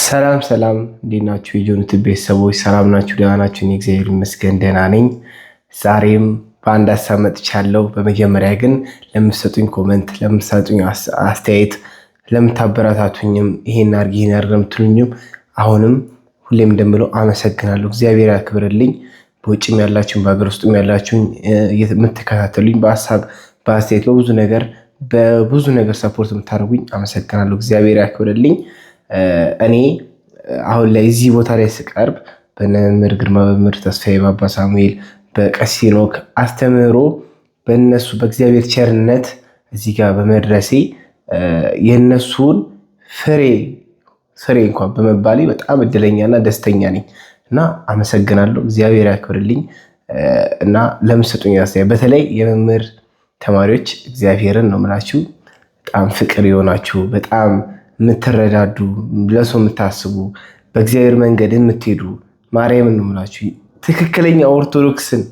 ሰላም ሰላም፣ እንዴት ናችሁ? የጆኑት ቤተሰቦች ሰላም ናችሁ? ደህና ናችሁ? እኔ እግዚአብሔር ይመስገን ደህና ነኝ። ዛሬም በአንድ ሀሳብ መጥቻለሁ። በመጀመሪያ ግን ለምትሰጡኝ ኮመንት፣ ለምትሰጡኝ አስተያየት፣ ለምታበረታቱኝም ይሄን አድርግ ይሄን አድርግ ለምትሉኝም አሁንም ሁሌም እንደምለው አመሰግናለሁ። እግዚአብሔር ያክብርልኝ። በውጭም ያላችሁን በሀገር ውስጥም ያላችሁን የምትከታተሉኝ በሀሳብ በአስተያየት በብዙ ነገር ሰፖርት የምታደርጉኝ አመሰግናለሁ። እግዚአብሔር ያክብርልኝ። እኔ አሁን ላይ እዚህ ቦታ ላይ ስቀርብ በመምህር ግርማ፣ በመምህር ተስፋዬ፣ በአባ ሳሙኤል፣ በቀሲስ ሄኖክ አስተምህሮ በእነሱ በእግዚአብሔር ቸርነት እዚህ ጋር በመድረሴ የእነሱን ፍሬ እንኳን በመባሌ በጣም እድለኛና ደስተኛ ነኝ እና አመሰግናለሁ። እግዚአብሔር ያክብርልኝ እና ለምትሰጡኝ አስተያየት በተለይ የመምህር ተማሪዎች እግዚአብሔርን ነው የምላችሁ። በጣም ፍቅር የሆናችሁ በጣም የምትረዳዱ ለሰው የምታስቡ በእግዚአብሔር መንገድ የምትሄዱ ማርያምን ነው የምላችሁ ትክክለኛ ኦርቶዶክስን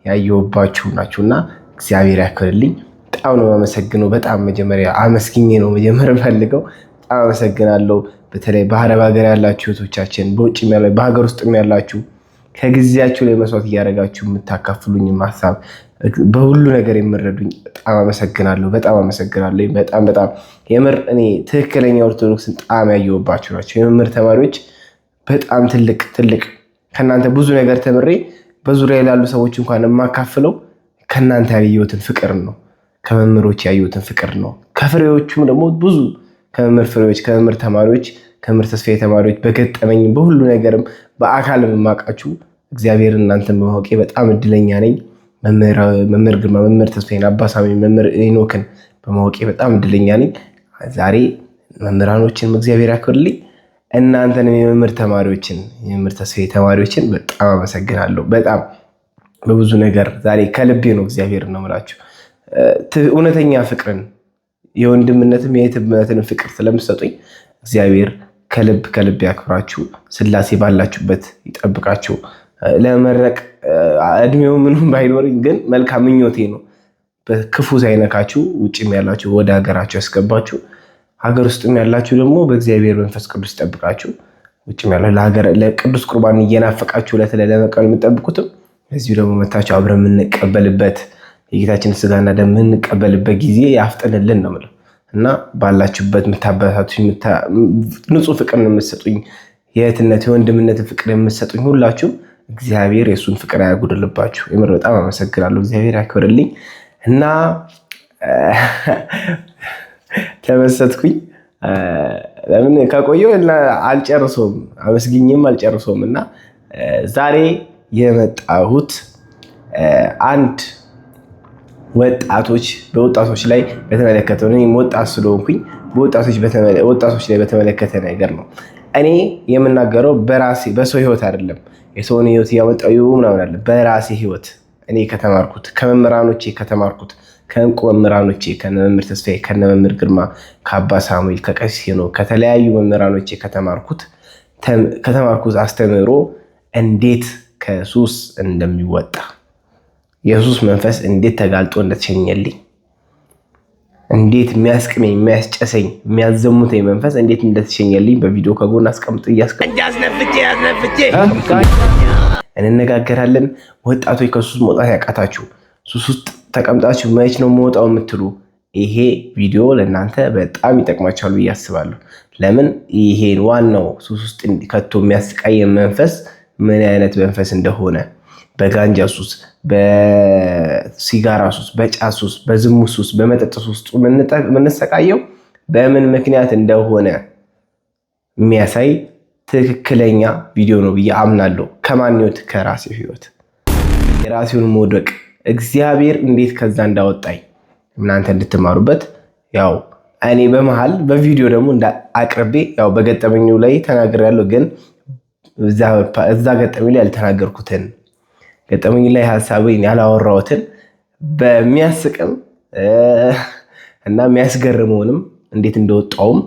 ያየሁባችሁ ናችሁና እግዚአብሔር ያክብርልኝ። በጣም ነው የማመሰግነው። በጣም መጀመሪያ አመስግኜ ነው መጀመር ፈልገው። በጣም አመሰግናለሁ። በተለይ በአረብ ሀገር ያላችሁ እህቶቻችን፣ በውጭም ያላችሁ በሀገር ውስጥም ያላችሁ ከጊዜያችሁ ላይ መስዋዕት እያደረጋችሁ የምታካፍሉኝ ሀሳብ በሁሉ ነገር የምረዱኝ በጣም አመሰግናለሁ። በጣም አመሰግናለሁ። በጣም የምር እኔ ትክክለኛ ኦርቶዶክስን ጣም ያየሁባችሁ ናቸው። የመምህር ተማሪዎች በጣም ትልቅ ከእናንተ ብዙ ነገር ተምሬ በዙሪያ ያሉ ሰዎች እንኳን የማካፍለው ከእናንተ ያየሁትን ፍቅር ነው። ከመምህሮች ያየሁትን ፍቅር ነው። ከፍሬዎቹም ደግሞ ብዙ ከመምህር ፍሬዎች፣ ከመምህር ተማሪዎች፣ ከመምህር ተስፋዬ ተማሪዎች በገጠመኝ በሁሉ ነገርም በአካል የማውቃችሁ እግዚአብሔርን እናንተን በማወቄ በጣም እድለኛ ነኝ። መምህር ግርማ፣ መምህር ተስፋዬን፣ አባ ሳሙኤል፣ መምህር ሄኖክን በማወቄ በጣም እድለኛ ነኝ። ዛሬ መምህራኖችን እግዚአብሔር ያክብርልኝ። እናንተንም የመምህር ተማሪዎችን የመምህር ተስፋዬ ተማሪዎችን በጣም አመሰግናለሁ። በጣም በብዙ ነገር ዛሬ ከልቤ ነው እግዚአብሔር ነው የምላችሁ። እውነተኛ ፍቅርን የወንድምነትም የእህትነትን ፍቅር ስለምሰጡኝ እግዚአብሔር ከልብ ያክብራችሁ። ስላሴ ባላችሁበት ይጠብቃችሁ። ለመረቅ እድሜው ምንም ባይኖርኝ ግን መልካም ምኞቴ ነው። በክፉ ሳይነካችሁ ውጭም ያላችሁ ወደ ሀገራችሁ ያስገባችሁ፣ ሀገር ውስጥም ያላችሁ ደግሞ በእግዚአብሔር መንፈስ ቅዱስ ይጠብቃችሁ። ውጭም ያላችሁ ለቅዱስ ቁርባን እየናፈቃችሁ ለመቀበል የምጠብቁትም እዚሁ ደግሞ መታችሁ አብረን የምንቀበልበት የጌታችን ስጋና ደም የምንቀበልበት ጊዜ ያፍጥንልን ነው የምለው እና ባላችሁበት የምታበረታቱኝ ንጹህ ፍቅር የምትሰጡኝ የእህትነት የወንድምነትን ፍቅር የምትሰጡኝ ሁላችሁ እግዚአብሔር የእሱን ፍቅር አያጎድልባችሁ። የምር በጣም አመሰግናለሁ። እግዚአብሔር ያክብርልኝ እና ተመሰጥኩኝ። ለምን ከቆየው አልጨርሰውም፣ አመስግኝም አልጨርሰውም እና ዛሬ የመጣሁት አንድ በወጣቶች ላይ በተመለከተ ነው። እኔም ወጣት ስለሆንኩኝ በወጣቶች ላይ በተመለከተ ነገር ነው። እኔ የምናገረው በራሴ በሰው ህይወት አይደለም። የሰውን ህይወት እያመጣሁ ምናምን አለ። በራሴ ህይወት እኔ ከተማርኩት ከመምህራኖቼ ከተማርኩት ከእንቁ መምህራኖቼ ከመምህር ተስፋዬ፣ ከመምህር ግርማ፣ ከአባ ሳሙኤል፣ ከቀሲስ ሄኖክ ከተለያዩ መምህራኖቼ ከተማርኩት አስተምህሮ እንዴት ከሱስ እንደሚወጣ የሱስ መንፈስ እንዴት ተጋልጦ እንደተሸኘልኝ እንዴት የሚያስቅመኝ የሚያስጨሰኝ የሚያዘሙተኝ መንፈስ እንዴት እንደተሸኘልኝ በቪዲዮ ከጎን አስቀምጥ እንነጋገራለን። ወጣቶች ከሱስ መውጣት ያቃታችሁ፣ ሱስ ውስጥ ተቀምጣችሁ መች ነው መውጣው የምትሉ ይሄ ቪዲዮ ለእናንተ በጣም ይጠቅማችኋል ብዬ አስባለሁ። ለምን ይሄን ዋናው ሱስ ውስጥ ከቶ የሚያስቃየን መንፈስ ምን አይነት መንፈስ እንደሆነ በጋንጃ ሱስ፣ በሲጋራ ሱስ፣ በጫት ሱስ፣ በዝሙት ሱስ፣ በመጠጥ ሱስ የምንሰቃየው በምን ምክንያት እንደሆነ የሚያሳይ ትክክለኛ ቪዲዮ ነው ብዬ አምናለሁ። ከማን ህይወት? ከራሴ ህይወት የራሴውን መውደቅ እግዚአብሔር እንዴት ከዛ እንዳወጣኝ እናንተ እንድትማሩበት ያው እኔ በመሃል በቪዲዮ ደግሞ አቅርቤ ያው በገጠመኙ ላይ ተናግሬያለሁ። ግን እዛ ገጠመኝ ላይ ያልተናገርኩትን ገጠመኝ ላይ ሀሳቤን ያላወራሁትን በሚያስቅም እና የሚያስገርመውንም እንዴት እንደወጣውም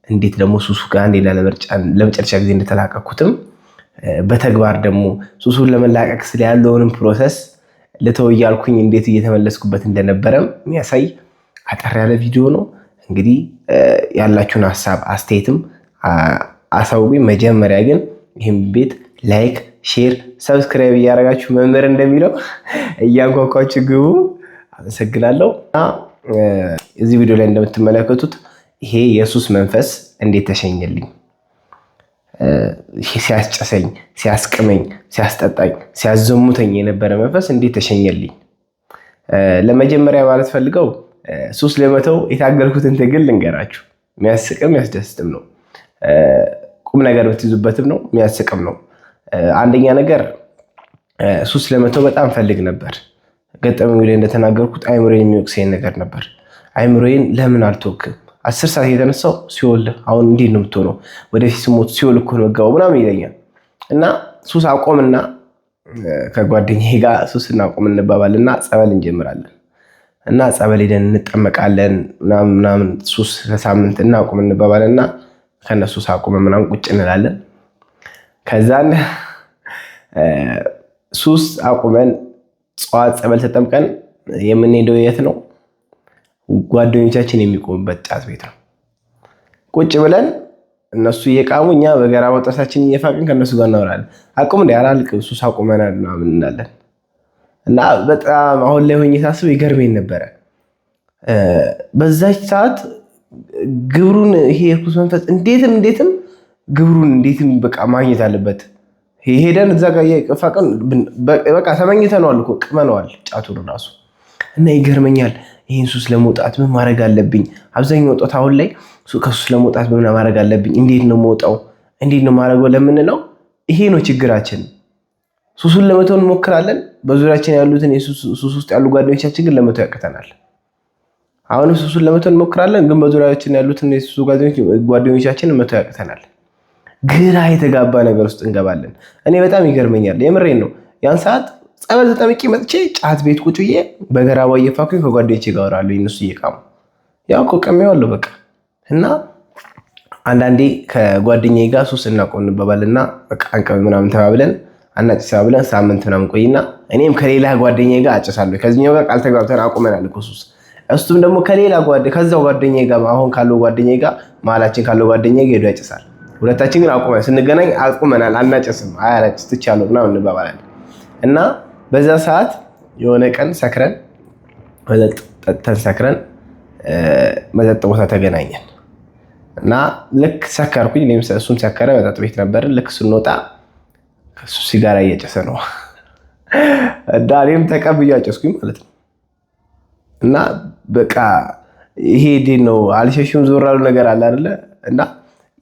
እንዴት ደግሞ ሱሱ ጋር አንዴ ለመጨረሻ ጊዜ እንደተላቀኩትም በተግባር ደግሞ ሱሱን ለመላቀቅ ስለ ያለውንም ፕሮሰስ ልተው እያልኩኝ እንዴት እየተመለስኩበት እንደነበረም የሚያሳይ አጠር ያለ ቪዲዮ ነው። እንግዲህ ያላችሁን ሀሳብ አስተያየትም አሳውቁኝ። መጀመሪያ ግን ይህም ቤት ላይክ፣ ሼር፣ ሰብስክራይብ እያደረጋችሁ መምህር እንደሚለው እያንኳኳችሁ ግቡ። አመሰግናለሁ። እዚህ ቪዲዮ ላይ እንደምትመለከቱት ይሄ የሱስ መንፈስ እንዴት ተሸኘልኝ፣ ሲያስጨሰኝ፣ ሲያስቅመኝ፣ ሲያስጠጣኝ፣ ሲያዘሙተኝ የነበረ መንፈስ እንዴት ተሸኘልኝ። ለመጀመሪያ ማለት ፈልገው ሱስ ለመተው የታገልኩትን ትግል ልንገራችሁ። የሚያስቅም የሚያስደስትም ነው። ቁም ነገር ብትይዙበትም ነው፣ የሚያስቅም ነው። አንደኛ ነገር ሱስ ለመተው በጣም ፈልግ ነበር። ገጠመኝ ላይ እንደተናገርኩት አይምሮዬን የሚወቅሰኝ ነገር ነበር። አይምሮዬን ለምን አልተወክም? 10 ሰዓት የተነሳው ሲኦል አሁን እንዴት ነው የምትሆነው? ወደፊት ስሞት ሲኦል እኮ ነው የምገባው ምናምን ይለኛል። እና ሱስ አቆምና ከጓደኛዬ ጋር ሱስ እናቆም እንባባልና ጸበል እንጀምራለን። እና ጸበል ሄደን እንጠመቃለን ምናምን ሱስ ከሳምንት እናቆም እንባባልና ከነሱ ሱስ አቆመ ምናምን ቁጭ እንላለን። ከዛን ሱስ አቁመን ጽዋት ጸበል ተጠምቀን የምንሄደው የት ነው? ጓደኞቻችን የሚቆሙበት ጫት ቤት ነው። ቁጭ ብለን እነሱ እየቃሙ እኛ በገራ ወጣታችን እየፋቅን ከነሱ ጋር እናወራለን። አቁም እንደ አላልቅም ሱስ አቁመናል ምናምን እንላለን። እና በጣም አሁን ላይ ሆኜ ሳስብ ይገርመኝ ነበረ። በዛች ሰዓት ግብሩን ይሄ የርኩስ መንፈስ እንዴትም ግብሩን እንዴትም በቃ ማግኘት አለበት። ሄደን እዛ ጋር እየፋቅን በቃ ተመኝተነዋል እኮ ቅመነዋል ጫቱን ራሱ። እና ይገርመኛል ይህን ሱስ ለመውጣት ምን ማድረግ አለብኝ? አብዛኛው ወጣት አሁን ላይ ከሱስ ለመውጣት ምን ማድረግ አለብኝ? እንዴት ነው መውጣው? እንዴት ነው ማድረገው ለምንለው ይሄ ነው ችግራችን። ሱሱን ለመተው እንሞክራለን። በዙሪያችን ያሉትን ሱስ ውስጥ ያሉ ጓደኞቻችን ግን ለመተው ያቅተናል። አሁንም ሱሱን ለመተው እንሞክራለን፣ ግን በዙሪያችን ያሉትን የሱስ ጓደኞቻችን መተው ያቅተናል። ግራ የተጋባ ነገር ውስጥ እንገባለን። እኔ በጣም ይገርመኛል፣ የምሬን ነው። ያን ሰዓት ጸበል ተጠምቄ መጥቼ ጫት ቤት ቁጭ ብዬ በገራባ እየፋኩኝ ከጓደኞቼ ጋር አወራለሁ። እነሱ እየቃሙ ያው እኮ ቀሜዋለሁ በቃ። እና አንዳንዴ ከጓደኛዬ ጋር ሱስ እናቆም እንባባልና በቃ አንቀብ ምናምን ተባብለን አናጭስ ተባብለን ሳምንት ምናምን ቆይና እኔም ከሌላ ጓደኛዬ ጋር አጭሳለሁ። ከዚህኛው ጋር ቃል ተግባብተን አቁመናል እኮ ሱስ። እሱም ደግሞ ከዛው ጓደኛዬ ጋር አሁን ካለው ጓደኛዬ ጋር መሀላችን ካለው ጓደኛዬ ጋር ሄዶ ያጭሳል። ሁለታችን ግን አቁመን ስንገናኝ አቁመናል፣ አናጭስም፣ አያላጭስ ትቻለሁ ምናምን እንባባላለን። እና በዛ ሰዓት የሆነ ቀን ሰክረን መጠጥ ጠጥተን ሰክረን መጠጥ ቦታ ተገናኘን እና ልክ ሰከርኩኝ፣ እሱም ሰከረ፣ መጠጥ ቤት ነበርን። ልክ ስንወጣ ከሱ ሲጋራ እየጨሰ ነው እና እኔም ተቀብዬ አጨስኩኝ ማለት ነው። እና በቃ ይሄ እንዴት ነው አልሸሽም ዞር ያሉ ነገር አለ አይደለ? እና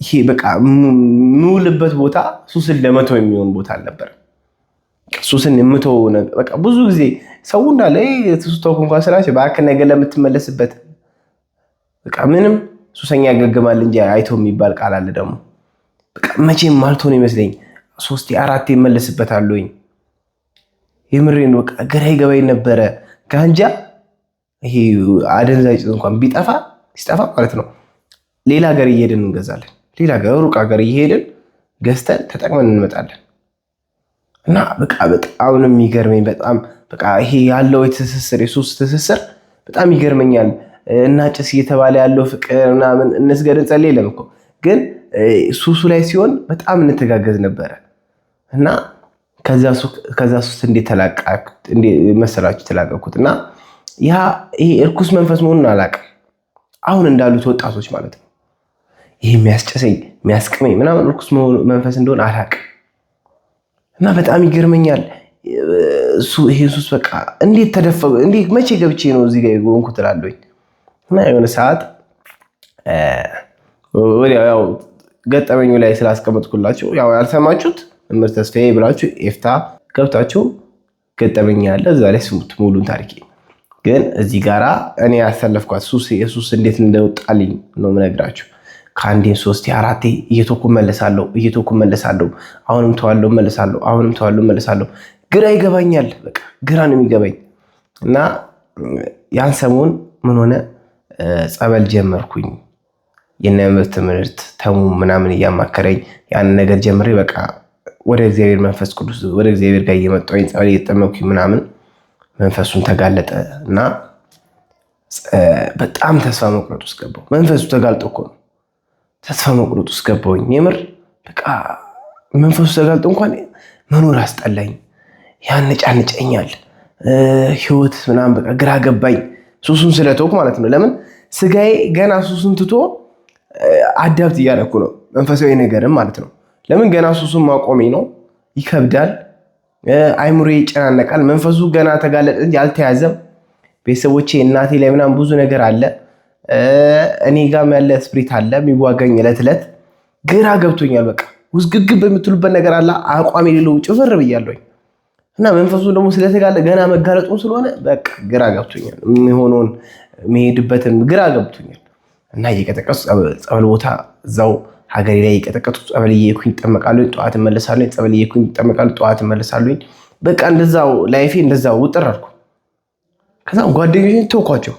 ይሄ በቃ የምውልበት ቦታ ሱስን ለመተው የሚሆን ቦታ አልነበረም። ሱስን የምተው በቃ ብዙ ጊዜ ሰው እንዳለ ሱስ ተውኩ እንኳን ስላቸው እባክህ ነገ ለምትመለስበት በቃ ምንም ሱሰኛ ያገግማል እንጂ አይተው የሚባል ቃል አለ ደግሞ። በቃ መቼም ማልቶ ነው ይመስለኝ 3 4 ይመለስበታለሁኝ። የምሬን በቃ ግራ ይገባኝ ነበረ። ጋንጃ ይሄ አደንዛዥ እንኳን ሲጠፋ ማለት ነው ሌላ ሀገር እየሄድን እንገዛለን። ሌላ ሀገር ሩቅ ሀገር እየሄድን ገዝተን ተጠቅመን እንመጣለን። እና በቃ በጣም ነው የሚገርመኝ። በጣም በቃ ይሄ ያለው ትስስር የሱስ ትስስር በጣም ይገርመኛል። እና ጭስ እየተባለ ያለው ፍቅር ምናምን እንስገድ እንጸልይ የለም እኮ ግን ሱሱ ላይ ሲሆን በጣም እንተጋገዝ ነበረ። እና ከዛ ሱስ እንዴት መሰላችሁ ተላቀቅኩት። እና ይሄ እርኩስ መንፈስ መሆኑን አላውቅም። አሁን እንዳሉት ወጣቶች ማለት ነው ይሄ የሚያስጨሰኝ የሚያስቅመኝ ምናምን እርኩስ መንፈስ እንደሆነ አላውቅም። እና በጣም ይገርመኛል። ይሄ ሱስ በቃ እንዴት ተደፈቀ? እንዴት መቼ ገብቼ ነው እዚህ ጋር የሆንኩት እላለሁኝ። እና የሆነ ሰዓት ያው ገጠመኙ ላይ ስላስቀመጥኩላችሁ ያው ያልሰማችሁት መምህር ተስፋዬ ብላችሁ ኤፍታ ገብታችሁ ገጠመኝ ያለ እዛ ላይ ስሙት ሙሉን ታሪኬ። ግን እዚህ ጋራ እኔ ያሳለፍኳት የሱስ እንዴት እንደወጣልኝ ነው የምነግራችሁ። ከአንዴም 3 4 እየተኩ መለሳለሁ። አሁንም ተዋለሁ መለሳለሁ። ግራ ይገባኛል። በቃ ግራ ነው የሚገባኝ። እና ያን ሰሞን ምን ሆነ ጸበል ጀመርኩኝ። የነምር ትምህርት ተሙ ምናምን እያማከረኝ ያን ነገር ጀምሬ በቃ ወደ እግዚአብሔር መንፈስ ቅዱስ ወደ እግዚአብሔር ጋር እየመጣሁኝ ጸበል እየተጠመኩኝ ምናምን መንፈሱን ተጋለጠ እና በጣም ተስፋ መቁረጥ ውስጥ ገባሁ። መንፈሱ ተጋልጦ እኮ ነው። ተስፋ መቁረጥ ውስጥ ገባሁኝ። የምር በቃ መንፈሱ ተጋልጦ እንኳን መኖር አስጠላኝ፣ ያነጫንጨኛል፣ ህይወት ምናምን በቃ ግራ ገባኝ። ሱሱን ስለተውኩ ማለት ነው። ለምን ስጋዬ ገና ሱሱን ትቶ አዳብት እያደረኩ ነው፣ መንፈሳዊ ነገርም ማለት ነው። ለምን ገና ሱሱን ማቆሜ ነው፣ ይከብዳል፣ አይምሮ ይጨናነቃል። መንፈሱ ገና ተጋለጠ እንጂ አልተያዘም። ቤተሰቦቼ እናቴ ላይ ምናምን ብዙ ነገር አለ፣ እኔ ጋም ያለ ስፕሪት አለ የሚዋጋኝ ዕለት ዕለት። ግራ ገብቶኛል። በቃ ውዝግግብ የምትሉበት ነገር አለ፣ አቋም የሌለው ጭፍር ብያለሁኝ። እና መንፈሱ ደግሞ ስለተጋለ ገና መጋለጡን ስለሆነ በቃ ግራ ገብቶኛል። የሚሆነውን መሄድበትን ግራ ገብቶኛል። እና እየቀጠቀጡ ጸበል ቦታ እዛው ሀገሬ ላይ እየቀጠቀጡ ጸበል እየሄድኩኝ እጠመቃለሁ፣ ጠዋት እመለሳለሁ። ጸበል እየሄድኩኝ እጠመቃለሁ፣ ጠዋት እመለሳለሁ። በቃ እንደዛው ላይፌ እንደዛው ውጥር አልኩ። ከዛ ጓደኞቼን ተውኳቸው።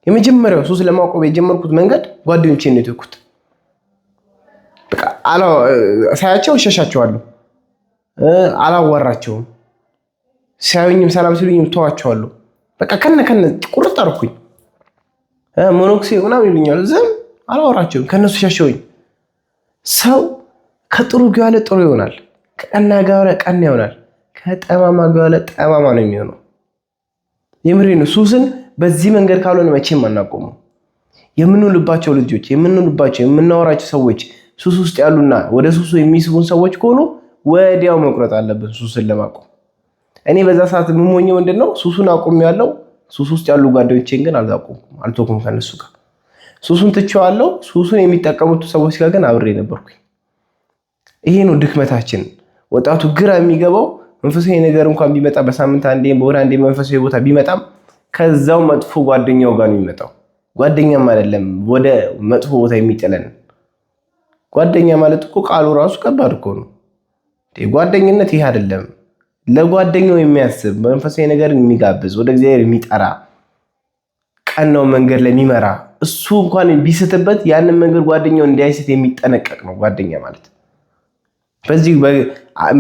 የመጀመሪያው ሱስ ለማቆም የጀመርኩት መንገድ ጓደኞቼን ነው የተውኩት። በቃ ሳያቸው እሸሻቸዋለሁ፣ አላዋራቸውም። ሲያዩኝም ሰላም ሲሉኝም ተዋቸዋለሁ። በቃ ከነ ቁርጥ አርኩኝ። ሞኖክሴ ምናምን ይሉኛል፣ ዝም አላወራቸውም። ከነሱ ሸሸውኝ። ሰው ከጥሩ ጋር ያለ ጥሩ ይሆናል፣ ከቀና ጋር ያለ ቀና ይሆናል፣ ከጠማማ ጋር ያለ ጠማማ ነው የሚሆነው። የምሬ ነው። ሱስን በዚህ መንገድ ካልሆነ መቼም አናቆመው። የምንውልባቸው ልጆች፣ የምናወራቸው ሰዎች ሱስ ውስጥ ያሉና ወደ ሱሱ የሚስቡን ሰዎች ከሆኑ ወዲያው መቁረጥ አለብን ሱስን ለማቆም። እኔ በዛ ሰዓት የምሞኘው ምንድነው? ሱሱን አቁሜያለሁ። ሱስ ውስጥ ያሉ ጓደኞቼን ግን አልተውኩም። ከነሱ ጋር ሱሱን ትቼዋለሁ። ሱሱን የሚጠቀሙት ሰዎች ጋር ግን አብሬ ነበርኩኝ። ይሄ ነው ድክመታችን። ወጣቱ ግራ የሚገባው መንፈሳዊ ነገር እንኳን ቢመጣ በሳምንት አንዴ በወር አንዴ መንፈሳዊ ቦታ ቢመጣም ከዛው መጥፎ ጓደኛው ጋር ነው የሚመጣው። ጓደኛም አይደለም ወደ መጥፎ ቦታ የሚጥለን። ጓደኛ ማለት እኮ ቃሉ ራሱ ከባድ እኮ ነው። ጓደኝነት ይሄ አይደለም። ለጓደኛው የሚያስብ መንፈሳዊ ነገር የሚጋብዝ ወደ እግዚአብሔር የሚጠራ ቀናው መንገድ ለሚመራ እሱ እንኳን ቢስትበት ያንን መንገድ ጓደኛው እንዳይስት የሚጠነቀቅ ነው ጓደኛ ማለት። በዚህ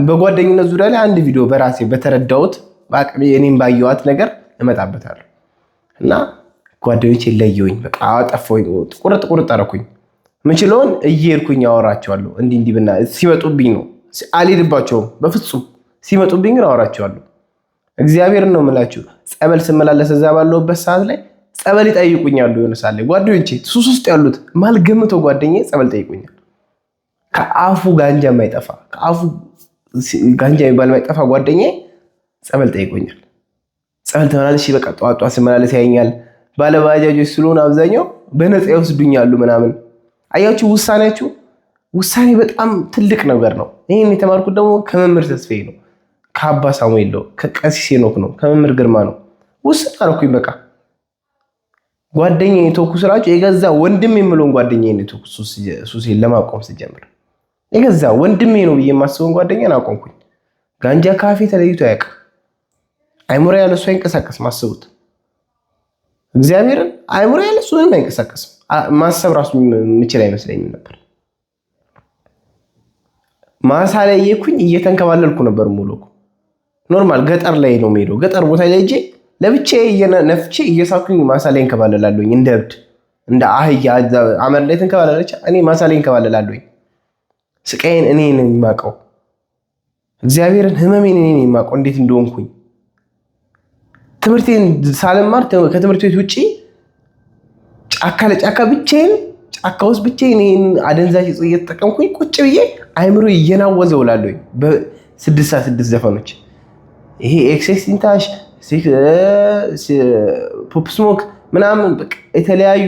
በጓደኝነት ዙሪያ ላይ አንድ ቪዲዮ በራሴ በተረዳሁት በአቅሜ እኔም ባየኋት ነገር እመጣበታለሁ። እና ጓደኞቼ ለየውኝ፣ በቃ አጠፋሁኝ፣ ቁርጥ አደረኩኝ። ምችለውን እየሄድኩኝ አወራቸዋለሁ። እንዲህ ብና ሲመጡብኝ ነው አልሄድባቸውም በፍጹም። ሲመጡብኝ ግን አወራቸዋለሁ። እግዚአብሔርን ነው የምላችሁ። ጸበል ስመላለስ እዛ ባለሁበት ሰዓት ላይ ጸበል ይጠይቁኛሉ። የሆነ ሰዓት ላይ ጓደኞቼ ሱስ ውስጥ ያሉት ማልገምተው ጓደኛዬ ጸበል ጠይቁኛል። ከአፉ ጋንጃ የማይጠፋ ከአፉ ጋንጃ የሚባል የማይጠፋ ጓደኛዬ ጸበል ጠይቁኛል። ጸበል ተመላለሽ በቃ ጠዋት ስመላለስ ያየኛል። ባለባጃጆች ስለሆነ አብዛኛው በነፃ ይወስዱኛሉ ምናምን። አያችሁ ውሳኔ በጣም ትልቅ ነገር ነው። ይህን የተማርኩት ደግሞ ከመምህር ተስፋዬ ነው፣ ከአባ ሳሙኤል ነው፣ ከቀሲስ ሄኖክ ነው፣ ከመምህር ግርማ ነው። ውስጥ አልኩኝ በቃ ጓደኛዬ ተውኩ ስላችሁ የገዛ ወንድም የምለውን ጓደኛዬ ተውኩ። ሱሴን ለማቆም ስጀምር የገዛ ወንድሜ ነው ብዬ የማስበውን ጓደኛዬን አቆምኩኝ። ጋንጃ ካፌ ተለይቶ አያውቅም። አይሙራ ያለ እሱ አይንቀሳቀስም። አስቡት። እግዚአብሔርን አይሙራ ያለ እሱ ምንም አይንቀሳቀስም። ማሰብ ራሱ የምችል አይመስለኝም ነበር። ማሳ ላይ እየተንከባለልኩ ነበር ሙሉ ኖርማል ገጠር ላይ ነው የምሄደው። ገጠር ቦታ ላይ ሄጄ ለብቻዬ ነፍቼ እየሳኩኝ ማሳ ላይ እንከባለላለሁኝ። እንደ እብድ እንደ አህያ አመር ላይ ተንከባለለች። እኔ ማሳ ላይ እንከባለላለሁኝ። ስቃዬን እኔ ነኝ የማውቀው። እግዚአብሔርን ህመሜን እኔ ነኝ የማውቀው እንዴት እንደሆንኩኝ። ትምህርቴን ሳልማር ከትምህርት ቤት ውጪ ጫካ ለጫካ ብቻዬን ጫካ ውስጥ ብቻዬን ይሄን አደንዛዥ ዕፅ እየተጠቀምኩኝ ቁጭ ብዬ አይምሮ እየናወዘ ውላለሁኝ በ6 ዘፈኖች። ይሄ ኤክሴስ ኢንታሽ ፖፕ ስሞክ ምናምን በቃ የተለያዩ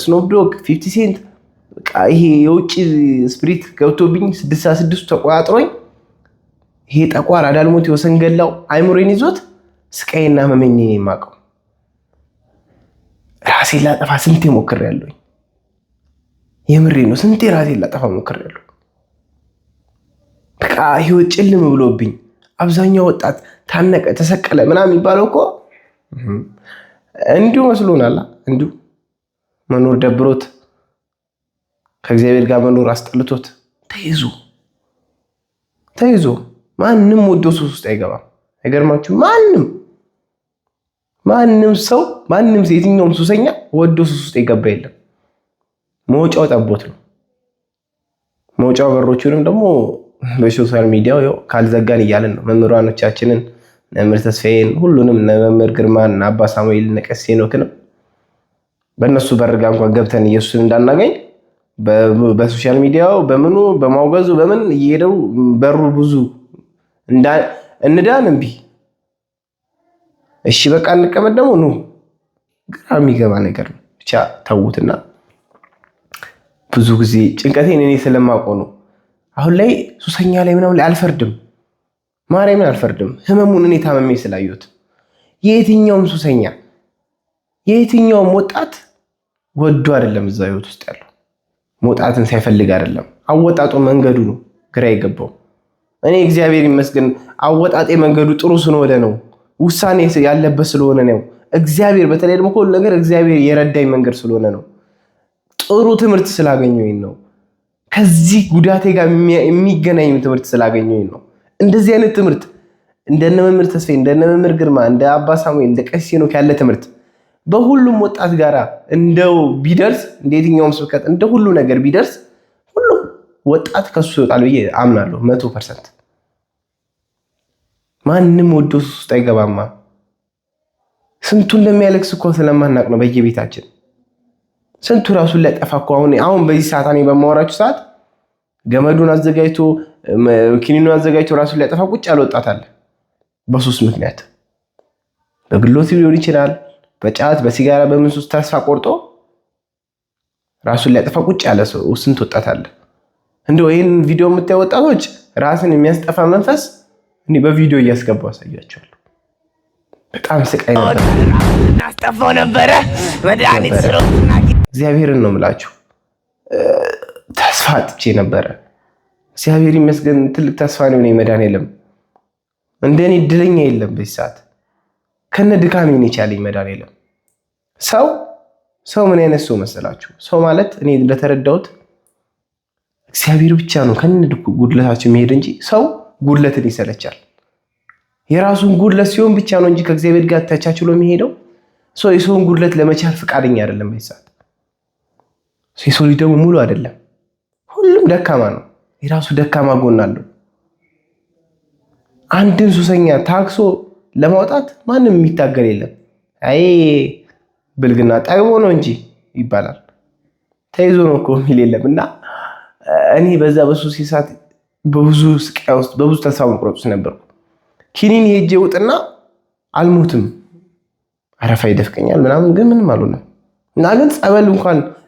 ስኖፕ ዶግ 50 ሴንት በቃ ይሄ የውጭ ስፕሪት ገብቶብኝ 6 ተቆጣጥሮኝ ይሄ ጠቋር አዳልሞት የወሰንገላው አይምሮዬን ይዞት ስቃይና ህመሜን ነው የማውቀው። ራሴን ላጠፋ ስንቴ ሞክሬያለሁኝ። የምሬ ነው። ስንቴ ራሴን ላጠፋ ሞክሬያለሁ። በቃ ህይወት ጭልም ብሎብኝ አብዛኛው ወጣት ታነቀ ተሰቀለ ምናምን የሚባለው እኮ እንዲሁ መስሎናል። እንዲሁ መኖር ደብሮት ከእግዚአብሔር ጋር መኖር አስጠልቶት ተይዞ ማንም ወዶ ሱስ ውስጥ አይገባም። አይገርማችሁ? ማንም ሰው የትኛውም ሱሰኛ ወዶ ሱስ ውስጥ የገባ የለም። መውጫው ጠቦት ነው። መውጫው በሮቹንም ደግሞ በሶሻል ሚዲያው ካልዘጋን እያልን ነው። መምህራኖቻችንን መምህር ተስፋዬን ሁሉንም መምህር ግርማን አባ ሳሙኤል ነቀሴ ሄኖክንም በእነሱ በርጋ እንኳን ገብተን ኢየሱስን እንዳናገኝ በሶሻል ሚዲያው በምኑ በማውገዙ በምን እየሄደው በሩ ብዙ እንዳን እምቢ እሺ በቃ እንቀመጥ ደግሞ ነው ግራ የሚገባ ነገር ነው። ብቻ ተውትና ብዙ ጊዜ ጭንቀቴን እኔ ስለማውቀው ነው። አሁን ላይ ሱሰኛ ላይ ምናምን ላይ አልፈርድም፣ ማርያምን አልፈርድም። ህመሙን እኔ ታመሜ ስላየሁት የየትኛውም ሱሰኛ የየትኛውም ወጣት ወዶ አይደለም እዛ ህይወት ውስጥ ያለው መውጣትን ሳይፈልግ አይደለም። አወጣጡ መንገዱ ነው ግራ የገባው። እኔ እግዚአብሔር ይመስገን አወጣጤ መንገዱ ጥሩ ስለሆነ ነው፣ ውሳኔ ያለበት ስለሆነ ነው። እግዚአብሔር በተለይ ደግሞ ሁሉ ነገር እግዚአብሔር የረዳኝ መንገድ ስለሆነ ነው። ጥሩ ትምህርት ስላገኘሁኝ ነው። ከዚህ ጉዳቴ ጋር የሚገናኝ ትምህርት ስላገኘሁኝ ነው። እንደዚህ አይነት ትምህርት እንደነ መምህር ተስፋዬ እንደነ መምህር ግርማ እንደ አባ ሳሙኤል እንደ ቀሲስ ሄኖክ ያለ ትምህርት በሁሉም ወጣት ጋራ እንደው ቢደርስ እንደየትኛውም ስብከት እንደ ሁሉ ነገር ቢደርስ ሁሉም ወጣት ከሱ ይወጣል ብዬ አምናለሁ 100%። ማንም ወዶ ውስጥ አይገባማ። ስንቱ እንደሚያለቅስ እኮ ስለማናቅ ነው በየቤታችን። ስንቱ ራሱን ሊያጠፋ እኮ አሁን በዚህ ሰዓት እኔ በማወራችሁ ሰዓት ገመዱን አዘጋጅቶ ኪኒኑን አዘጋጅቶ ራሱን ሊያጠፋ ቁጭ ያለ ወጣት አለ። በሱስ ምክንያት በግሎት ሊሆን ይችላል፣ በጫት በሲጋራ በምን ሱስ ተስፋ ቆርጦ ራሱን ሊያጠፋ ቁጭ ያለ ሰው ስንት ወጣት አለ። እንደው ይህን ቪዲዮ የምታዩ ወጣቶች ራስን የሚያስጠፋ መንፈስ እኔ በቪዲዮ እያስገባው አሳያቸዋለሁ። በጣም ስቃይ ነበር፣ እናስጠፋው ነበረ መድኃኒት ስለው እግዚአብሔርን ነው የምላችሁ። ተስፋ አጥቼ ነበረ። እግዚአብሔር ይመስገን ትልቅ ተስፋ ነው የኔ መድኃኒዓለም። እንደኔ እድለኛ የለም በዚህ ሰዓት ከነ ድካሜ ነው የቻለኝ መድኃኒዓለም። ሰው ምን አይነት ሰው መሰላችሁ? ሰው ማለት እኔ እንደተረዳሁት እግዚአብሔር ብቻ ነው ከነ ጉድለታቸው የሚሄድ እንጂ ሰው ጉድለትን ይሰለቻል። የራሱን ጉድለት ሲሆን ብቻ ነው እንጂ ከእግዚአብሔር ጋር ተቻችሎ የሚሄደው። ሰው የሰውን ጉድለት ለመቻል ፈቃደኛ አይደለም በዚህ ሰዓት። የሰው ልጅ ደግሞ ሙሉ አይደለም፣ ሁሉም ደካማ ነው። የራሱ ደካማ ጎን አለው። አንድን ሱሰኛ ታክሶ ለማውጣት ማንም የሚታገል የለም። አይ ብልግና ጠግቦ ነው እንጂ ይባላል፣ ተይዞ ነው እኮ የሚል የለም። እና እኔ በዛ በሱስ ሰዓት በብዙ ስቃይ ውስጥ በብዙ ተስፋ መቁረጥ ውስጥ ነበርኩ። ኪኒን ሄጄ ውጥና አልሞትም፣ አረፋ ይደፍቀኛል ምናምን፣ ግን ምንም አልሆነም። እና ግን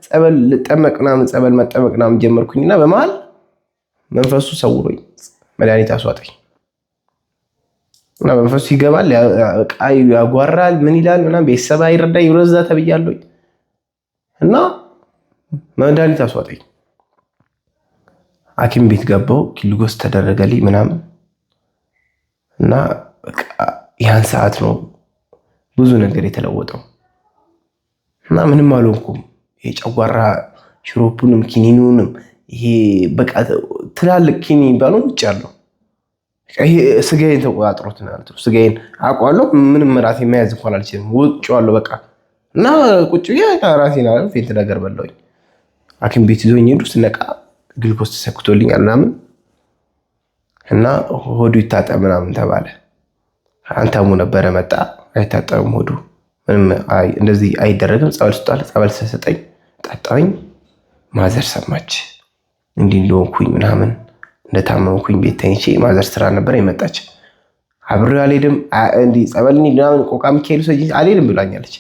ጸበል ልጠመቅ ምናምን ጸበል መጠመቅ ምናምን ጀመርኩኝና በመሀል መንፈሱ ሰውሮኝ መድኃኒት አስዋጠኝ እና መንፈሱ ይገባል፣ ያጓራል፣ ምን ይላል ምናምን፣ ቤተሰብ አይረዳኝ ይረዛ ተብያለሁ እና መድኃኒት አስዋጠኝ። ሐኪም ቤት ገባሁ፣ ግሉኮስ ተደረገልኝ ምናምን እና ያን ሰዓት ነው ብዙ ነገር የተለወጠው እና ምንም አልሆንኩም። የጨጓራ ሽሮፑንም ኪኒኑንም ይሄ በቃ ትላልቅ ኪኒ ባሉ ውጭ ያለው ይሄ ስጋዬን ተቆጣጥሮት ማለት ነው። ስጋዬን አውቀዋለሁ፣ ምንም ራሴ መያዝ እንኳን አልችልም። ውጭዋለሁ በቃ እና ቁጭ ብዬ ራሴን አለ ፌንት ነገር በላሁኝ። ሐኪም ቤት ይዞኝ ሄዱ። ስነቃ ግሉኮስ ተሰክቶልኛል ምናምን እና ሆዱ ይታጠብ ምናምን ተባለ። አንተሙ ነበረ መጣ። አይታጠብም ሆዱ ምንም እንደዚህ አይደረግም። ጸበል ስጣለ ጸበል ተሰጠኝ፣ ጠጣኝ። ማዘር ሰማች እንዲህ እንደሆንኩኝ ምናምን እንደታመምኩኝ ቤት ተኝቼ ማዘር ስራ ነበር የመጣች። አብሬ አልሄድም እንዲህ ጸበል ምናምን ቆቃ ሚካኤል ሰጂ አልሄድም ብላኛለች።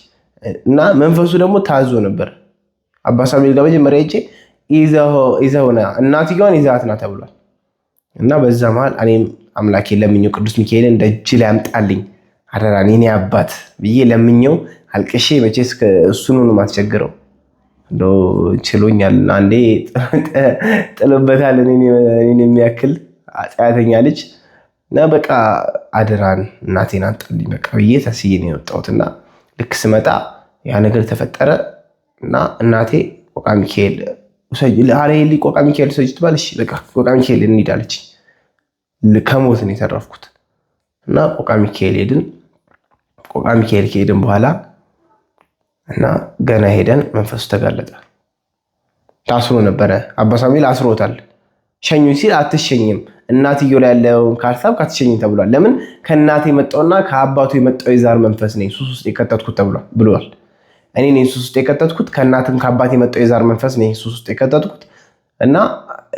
እና መንፈሱ ደግሞ ታዞ ነበር። አባ ሳሙኤል ጋር መጀመሪያ ሄጄ ይዘውና እናትየዋን ይዛትና ተብሏል። እና በዛ መሃል እኔም አምላኬ ለምኘው ቅዱስ ሚካኤልን ደጅ ላይ አምጣልኝ አደራ እኔ አባት ብዬ ለምኘው አልቅሼ መቼስ እሱን ነው ማስቸግረው እንደው ችሎኛል። አንዴ ጥሎበታል እኔን የሚያክል ኃጢአተኛ ልጅ እና በቃ አደራን እናቴን አንጣልኝ በቃ ብዬ ተስዬ ነው የወጣሁትና ልክ ስመጣ ያ ነገር ተፈጠረ እና እናቴ ቆቃ ሚካኤል አሬሊ ቆቃ ሚካኤል ሰጅ ትባል። እሺ በቃ ቆቃ ሚካኤል እንሂዳለች። ከሞት ነው የተረፍኩት እና ቆቃ ሚካኤል ሄድን። ቆቃ ሚካኤል ከሄድን በኋላ እና ገና ሄደን መንፈሱ ተጋለጠ። ታስሮ ነበረ። አባ ሳሙኤል አስሮታል። ሸኙኝ ሲል አትሸኝም እናትየው ላይ ያለውን ካርታብ ካትሸኝም ተብሏል። ለምን ከእናት የመጣውና ከአባቱ የመጣው የዛር መንፈስ ነው ሱስ ውስጥ የከተትኩት ተብሏል ብሏል። እኔ ነኝ ሱስ ውስጥ የከተትኩት ከእናትም ከአባት የመጣው የዛር መንፈስ ነው ሱስ ውስጥ የከተትኩት እና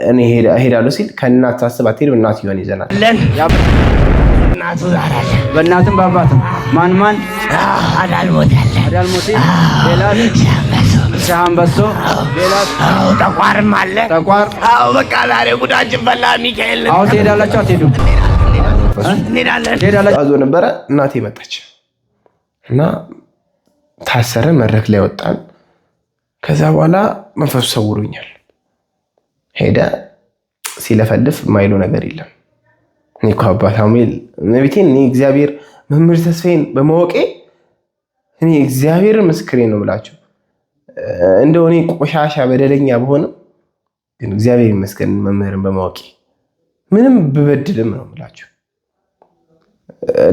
እኔ ሄዳለሁ ሲል ከእናት ሳስብ አትሄድም እናትየውን ይዘናል። በእናትም በአባትም ማን አዳልሞቴ ሌላስ ሻምበሶ ሌላስ ጠቋርም አለ። ጠቋር በቃ ዛሬ ጉዳችን ፈላ። ሚካኤል አሁን ትሄዳላችሁ አትሄዱም? እንሄዳለን። አዞ ነበረ እናቴ መጣች እና ታሰረ። መድረክ ላይ ወጣን። ከዛ በኋላ መንፈሱ ሰውሮኛል። ሄደ ሲለፈልፍ ማይሉ ነገር የለም። እኔ እኮ አባት ሳሙኤል ነቢቴን እኔ እግዚአብሔር መምህር ተስፋዬን በማወቄ እኔ እግዚአብሔር ምስክሬ ነው የምላችሁ። እንደው እኔ ቆሻሻ በደለኛ በሆነም ግን እግዚአብሔር ይመስገን መምህርን በማወቄ ምንም ብበድልም ነው የምላችሁ።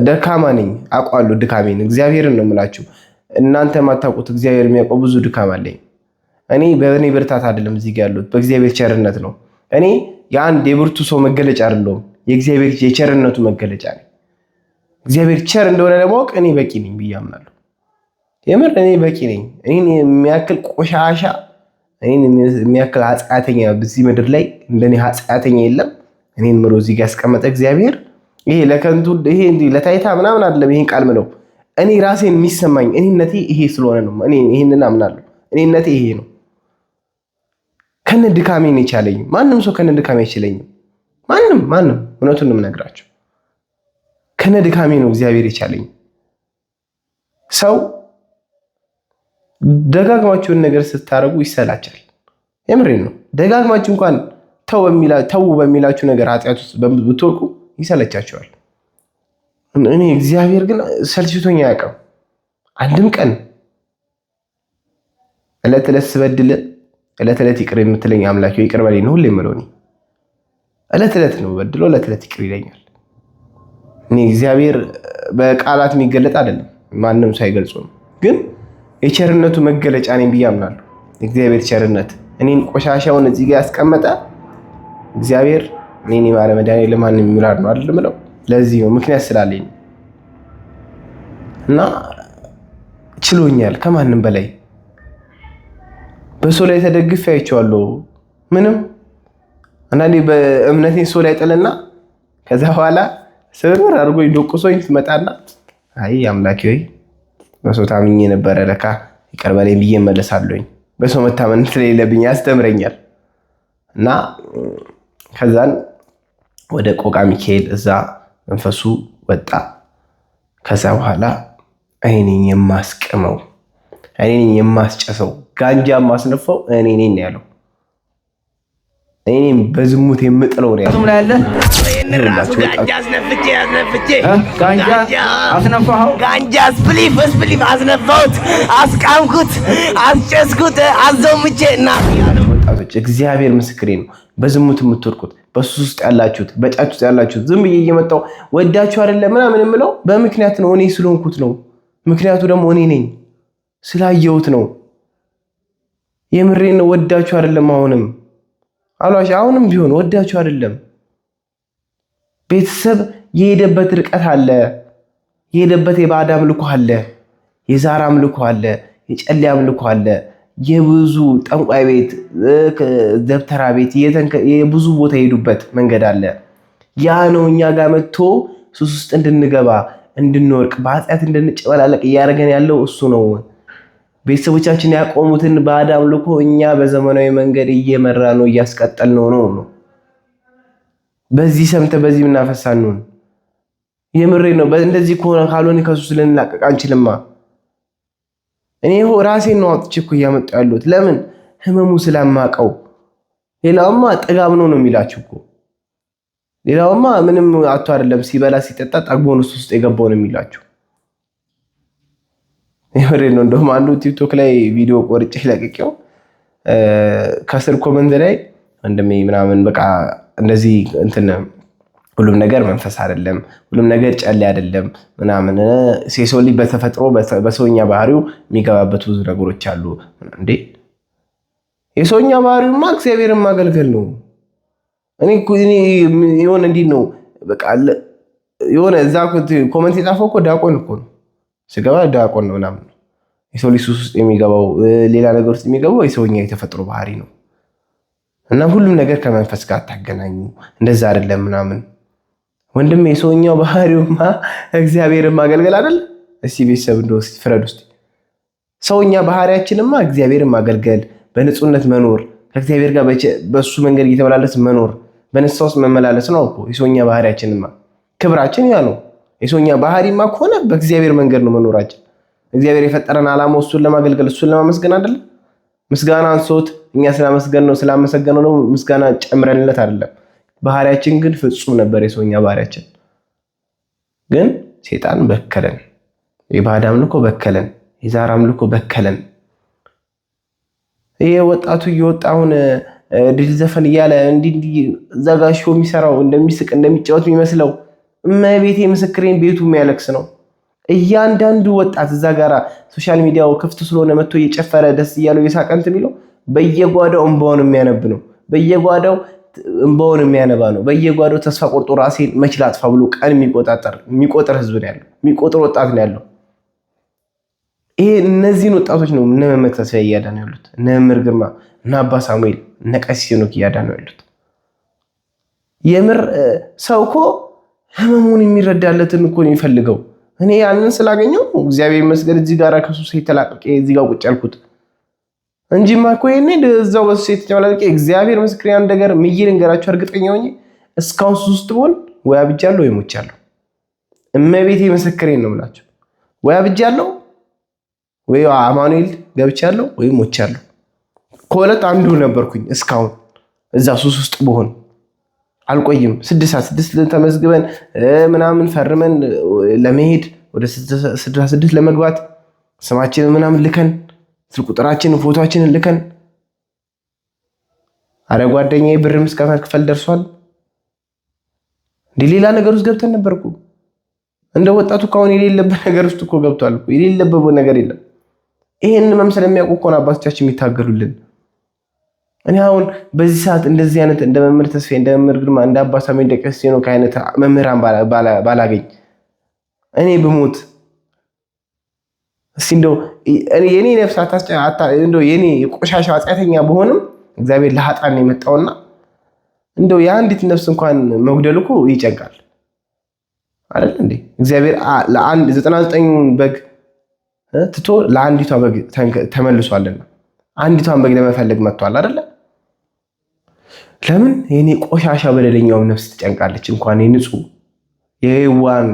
ደካማ ነኝ አውቃለሁ ድካሜን። እግዚአብሔርን ነው የምላችሁ። እናንተ የማታውቁት እግዚአብሔር የሚያውቀው ብዙ ድካም አለኝ። እኔ በእኔ ብርታት አይደለም እዚህ ጋር ያለሁት በእግዚአብሔር ቸርነት ነው። እኔ የአንድ የብርቱ ሰው መገለጫ አይደለሁም፣ የእግዚአብሔር የቸርነቱ መገለጫ ነኝ። እግዚአብሔር ቸር እንደሆነ ለማወቅ እኔ በቂ ነኝ ብዬ አምናለሁ። የምር እኔ በቂ ነኝ። እኔን የሚያክል ቆሻሻ፣ እኔን የሚያክል ኃጢአተኛ በዚህ ምድር ላይ እንደኔ ኃጢአተኛ የለም። እኔን ምሮ እዚህ ጋር ያስቀመጠ እግዚአብሔር ይሄ ለከንቱ ይሄ ለታይታ ምናምን አይደለም። ይሄን ቃል ምለው እኔ ራሴን የሚሰማኝ እኔነቴ ይሄ ስለሆነ ነው። እኔ ይሄንን አምናለሁ። እኔነቴ ይሄ ነው። ከነ ድካሜ ነው የቻለኝ። ማንም ሰው ከነ ድካሜ አይችለኝም። ማንም እውነቱን ነው የምነግራቸው። ከነ ድካሜ ነው እግዚአብሔር የቻለኝ። ሰው ደጋግማችሁን ነገር ስታረጉ ይሰላቻል። የምሬን ነው። ደጋግማችሁ እንኳን ተው በሚላችሁ ነገር ኃጢአት ውስጥ ብትወርቁ ይሰለቻቸዋል። እኔ እግዚአብሔር ግን ሰልችቶኝ አያውቅም አንድም ቀን። ዕለት ዕለት ስበድል ዕለት ዕለት ይቅር የምትለኝ አምላክ ይቅር በለኝ ነው ሁሌ የምለው። እኔ ዕለት ዕለት ነው በድሎ ዕለት ዕለት ይቅር ይለኛል። እኔ እግዚአብሔር በቃላት የሚገለጥ አይደለም፣ ማንም ሰው አይገልጹም። ግን የቸርነቱ መገለጫ ነኝ ብዬ አምናለሁ። እግዚአብሔር ቸርነት እኔን ቆሻሻውን እዚህ ጋር ያስቀመጠ እግዚአብሔር እኔን የማረ መድኃኒት ለማንም የሚራር ነው አይደል የምለው። ለዚህ ነው ምክንያት ስላለኝ እና ችሎኛል ከማንም በላይ በሰው ላይ ተደግፌ አይቼዋለሁ። ምንም አንዳንዴ በእምነቴን ሰው ላይ ጥልና ከዛ በኋላ ስብር አድርጎኝ ዶቅሶኝ ትመጣና አይ አምላኬ ሆይ በሰው ታምኜ ነበረ ለካ ይቅር በለኝ ብዬ እመለሳለሁኝ። በሰው መታመን ስለሌለብኝ ያስተምረኛል። እና ከዛን ወደ ቆቃ ሚካኤል እዛ መንፈሱ ወጣ። ከዛ በኋላ እኔ ነኝ የማስቅመው፣ እኔ ነኝ የማስጨሰው፣ ጋንጃ የማስነፋው እኔ ነኝ ያለው። እኔ በዝሙት የምጥለው ነው ያለው። ጋንጃ አስነፍቼ ጋንጃ አስነፋኸው? ጋንጃ ስፕሊፍ አስነፋሁት፣ አስቃምኩት፣ አስጨስኩት፣ አዘሙቼ እና ወጣቶች እግዚአብሔር ምስክሬ ነው። በዝሙት የምትወርቁት በሱስ ውስጥ ያላችሁት በጫት ውስጥ ያላችሁት ዝም ብዬ እየመጣሁ ወዳችሁ አይደለም ምናምን የምለው በምክንያት ነው። እኔ ስለሆንኩት ነው። ምክንያቱ ደግሞ እኔ ነኝ፣ ስላየሁት ነው። የምሬን ነው። ወዳችሁ አይደለም። አሁንም ቢሆን ወዳችሁ አይደለም። ቤተሰብ የሄደበት ርቀት አለ። የሄደበት የባዕድ አምልኮ አለ፣ የዛር አምልኮ አለ፣ የጨሌ አምልኮ አለ፣ የብዙ ጠንቋይ ቤት፣ ደብተራ ቤት፣ የብዙ ቦታ የሄዱበት መንገድ አለ። ያ ነው እኛ ጋር መጥቶ ሱስ ውስጥ እንድንገባ እንድንወርቅ በኃጢአት እንድንጨበላለቅ እያደረገን ያለው እሱ ነው። ቤተሰቦቻችን ያቆሙትን ባዕድ አምልኮ እኛ በዘመናዊ መንገድ እየመራ ነው እያስቀጠል ነው። በዚህ ሰምተ በዚህ ምናፈሳኑን የምሬ ነው። እንደዚህ ከሆነ ካልሆነ ከሱስ ልንላቀቅ አንችልማ። እኔ ራሴን ነው አውጥቼ እኮ እያመጣሁ ያለሁት። ለምን ህመሙ ስለማቀው። ሌላውማ ጥጋብ ነው የሚላችሁ እኮ። ሌላውማ ምንም አቶ አይደለም፣ ሲበላ ሲጠጣ ጠግቦ ነው ውስጥ የገባው ነው የሚላችሁ። ይሄ ነው። እንደውም አንዱ ቲክቶክ ላይ ቪዲዮ ቆርጬ ለቅቄው ከስር ኮመንት ላይ እንደም ምናምን በቃ እንደዚህ እንትን ሁሉም ነገር መንፈስ አይደለም፣ ሁሉም ነገር ጨሌ አይደለም ምናምን ሴሶሊ በተፈጥሮ በሰውኛ ባህሪው የሚገባበት ብዙ ነገሮች አሉ። እንዴ የሰውኛ ባህሪውማ እግዚአብሔርን ማገልገል ነው። እኔ የሆነ እንዲህ ነው በቃ የሆነ እዛ ኮመንት የጻፈው እኮ ዲያቆን እኮ ነው። ስገባ ዲያቆን ነው ምናምን ነው። የሰው ልጅ ውስጥ የሚገባው ሌላ ነገር ውስጥ የሚገባው የሰውኛ የተፈጥሮ ባህሪ ነው። እና ሁሉም ነገር ከመንፈስ ጋር ታገናኙ እንደዛ አይደለም ምናምን። ወንድም የሰውኛው ባህሪውማ እግዚአብሔርን ማገልገል አይደል? እስቲ ቤተሰብ እንደው ፍረድ ውስጥ ሰውኛ ባህሪያችንማ እግዚአብሔርን ማገልገል፣ በንጹህነት መኖር፣ ከእግዚአብሔር ጋር በሱ መንገድ እየተመላለስ መኖር፣ በንስሐ ውስጥ መመላለስ ነው እኮ የሰውኛ ባህሪያችንማ። ክብራችን ያ ነው። የሰውኛ ባህሪማ ከሆነ በእግዚአብሔር መንገድ ነው መኖራችን። እግዚአብሔር የፈጠረን ዓላማው እሱን ለማገልገል እሱን ለማመስገን አይደለም። ምስጋና አንሶት እኛ ስላመሰገነው ነው ምስጋና ጨምረንለት አይደለም። ባህሪያችን ግን ፍጹም ነበር የሰውኛ ባህሪያችን። ግን ሴጣን በከለን፣ የባዕድ አምልኮ በከለን፣ የዛር አምልኮ በከለን። ይሄ ወጣቱ እየወጣ አሁን ድል ዘፈን እያለ እንዲህ እዛ ጋ ሾው የሚሰራው እንደሚስቅ እንደሚጫወት የሚመስለው እመቤቴ ምስክሬን ቤቱ የሚያለቅስ ነው። እያንዳንዱ ወጣት እዛ ጋራ ሶሻል ሚዲያው ክፍት ስለሆነ መጥቶ እየጨፈረ ደስ እያለው የሳቀንት የሚለው በየጓዳው እንባውን የሚያነብ ነው። በየጓዳው እንባውን የሚያነባ ነው። በየጓዳው ተስፋ ቆርጦ ራሴን መች ላጥፋ ብሎ ቀን የሚቆጥር ህዝብ ነው ያለው፣ የሚቆጥር ወጣት ነው ያለው። ይሄ እነዚህን ወጣቶች ነው እነ መምህር ተስፋዬ እያዳኑ ያሉት፣ እነ መምህር ግርማ፣ እነ አባ ሳሙኤል፣ እነ ቀሲስ ሄኖክ እያዳኑ ያሉት። የምር ሰው እኮ ህመሙን የሚረዳለትን እኮ ነው የሚፈልገው። እኔ ያንን ስላገኘው እግዚአብሔር ይመስገን እዚህ ጋር ከሱስ የተላቀቀ እዚህ ጋር ቁጭ ያልኩት እንጂማ እኮ ይሄኔ እዛው በሱስ የተጨማለቀ እግዚአብሔር ምስክሬን አንድ ነገር ምይል እንገራችሁ እርግጠኛ ሆኜ እስካሁን ሱስ ውስጥ ብሆን ወይ አብጃለሁ ወይ ሞቻለሁ። እመቤቴ ምስክሬን ነው የምላችሁ። ወይ አብጃለሁ ወይ አማኑኤል ገብቻለሁ ወይ ሞቻለሁ። ከሁለት አንዱ ነበርኩኝ እስካሁን እዛ ሱስ ውስጥ ብሆን አልቆይም። 6 ተመዝግበን ምናምን ፈርመን ለመሄድ ወደ 66 ለመግባት ስማችንን ምናምን ልከን ስልክ ቁጥራችንን ፎቶአችንን ልከን አረ ጓደኛዬ ብርም እስከ መክፈል ደርሷል። ሌላ ነገር ውስጥ ገብተን ነበርኩ። እንደ ወጣቱ ካሁን የሌለበት ነገር ውስጥ እኮ ገብቷል። የሌለበት ነገር የለም። ይሄን መምሰል የሚያውቁ እኮ አባቶቻችን የሚታገሉልን። እኔ አሁን በዚህ ሰዓት እንደዚህ አይነት እንደ መምህር ተስፋዬ፣ እንደ መምህር ግርማ፣ እንደ አባ ሳሙኤል፣ እንደ ቀሲስ ሄኖክ አይነት መምህራን ባላገኝ እኔ ብሞት እስቲ እንደው የኔ ነፍስ እንደው የኔ ቆሻሻ ኃጢአተኛ በሆንም እግዚአብሔር ለኃጥአን ነው የመጣውና እንደው የአንዲት ነፍስ እንኳን መጉደል እኮ ይጨንቃል አይደል እንዴ? እግዚአብሔር ለአንድ 99ን በግ ትቶ ለአንዲቷ በግ ተመልሷልና አንዲቷን በግ ለመፈለግ መጥቷል አይደለ? ለምን የኔ ቆሻሻ በደለኛው ነፍስ ትጨንቃለች? እንኳን የንጹህ የዋን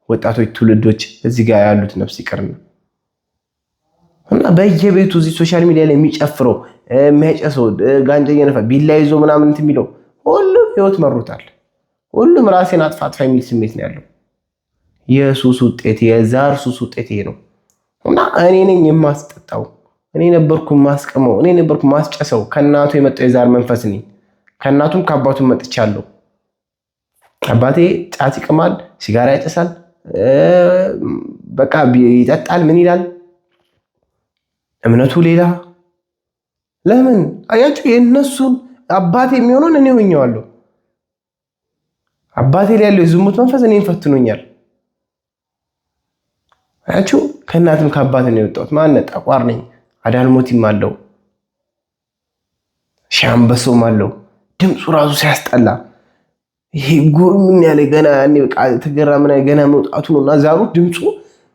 ወጣቶች ትውልዶች እዚህ ጋር ያሉት ነፍስ ይቀርና እና በየቤቱ እዚህ ሶሻል ሚዲያ ላይ የሚጨፍረው የሚያጨሰው ጋንጃ እየነፋ ቢላ ይዞ ምናምን እንትን የሚለው ሁሉም ህይወት መሩታል። ሁሉም ራሴን አጥፋ የሚል ስሜት ነው ያለው። የሱስ ውጤት የዛር ሱስ ውጤት ይሄ ነው። እና እኔ ነኝ የማስጠጣው፣ እኔ ነበርኩ ማስቀመው፣ እኔ ነበርኩ ማስጨሰው። ከእናቱ የመጣው የዛር መንፈስ ነኝ። ከእናቱም ከአባቱም መጥቻለሁ። አባቴ ጫት ይቅማል፣ ሲጋራ ያጨሳል፣ በቃ ይጠጣል፣ ምን ይላል፣ እምነቱ ሌላ። ለምን አያችሁ? የእነሱን አባቴ የሚሆነውን እኔ ሆኜዋለሁ። አባቴ ላይ ያለው የዝሙት መንፈስ እኔን ፈትኖኛል። አያችሁ? ከእናትም ከአባት ነው የወጣሁት። ማነው? ጠቋር ነኝ። አዳልሞቲም አለው፣ ሻምበሶም አለው። ድምፁ ራሱ ሲያስጠላ ይሄ ጉርምን ያለ ገና ያኔ በቃ ተገራምና ገና መውጣቱ ነውና ዛሩ ድምፁ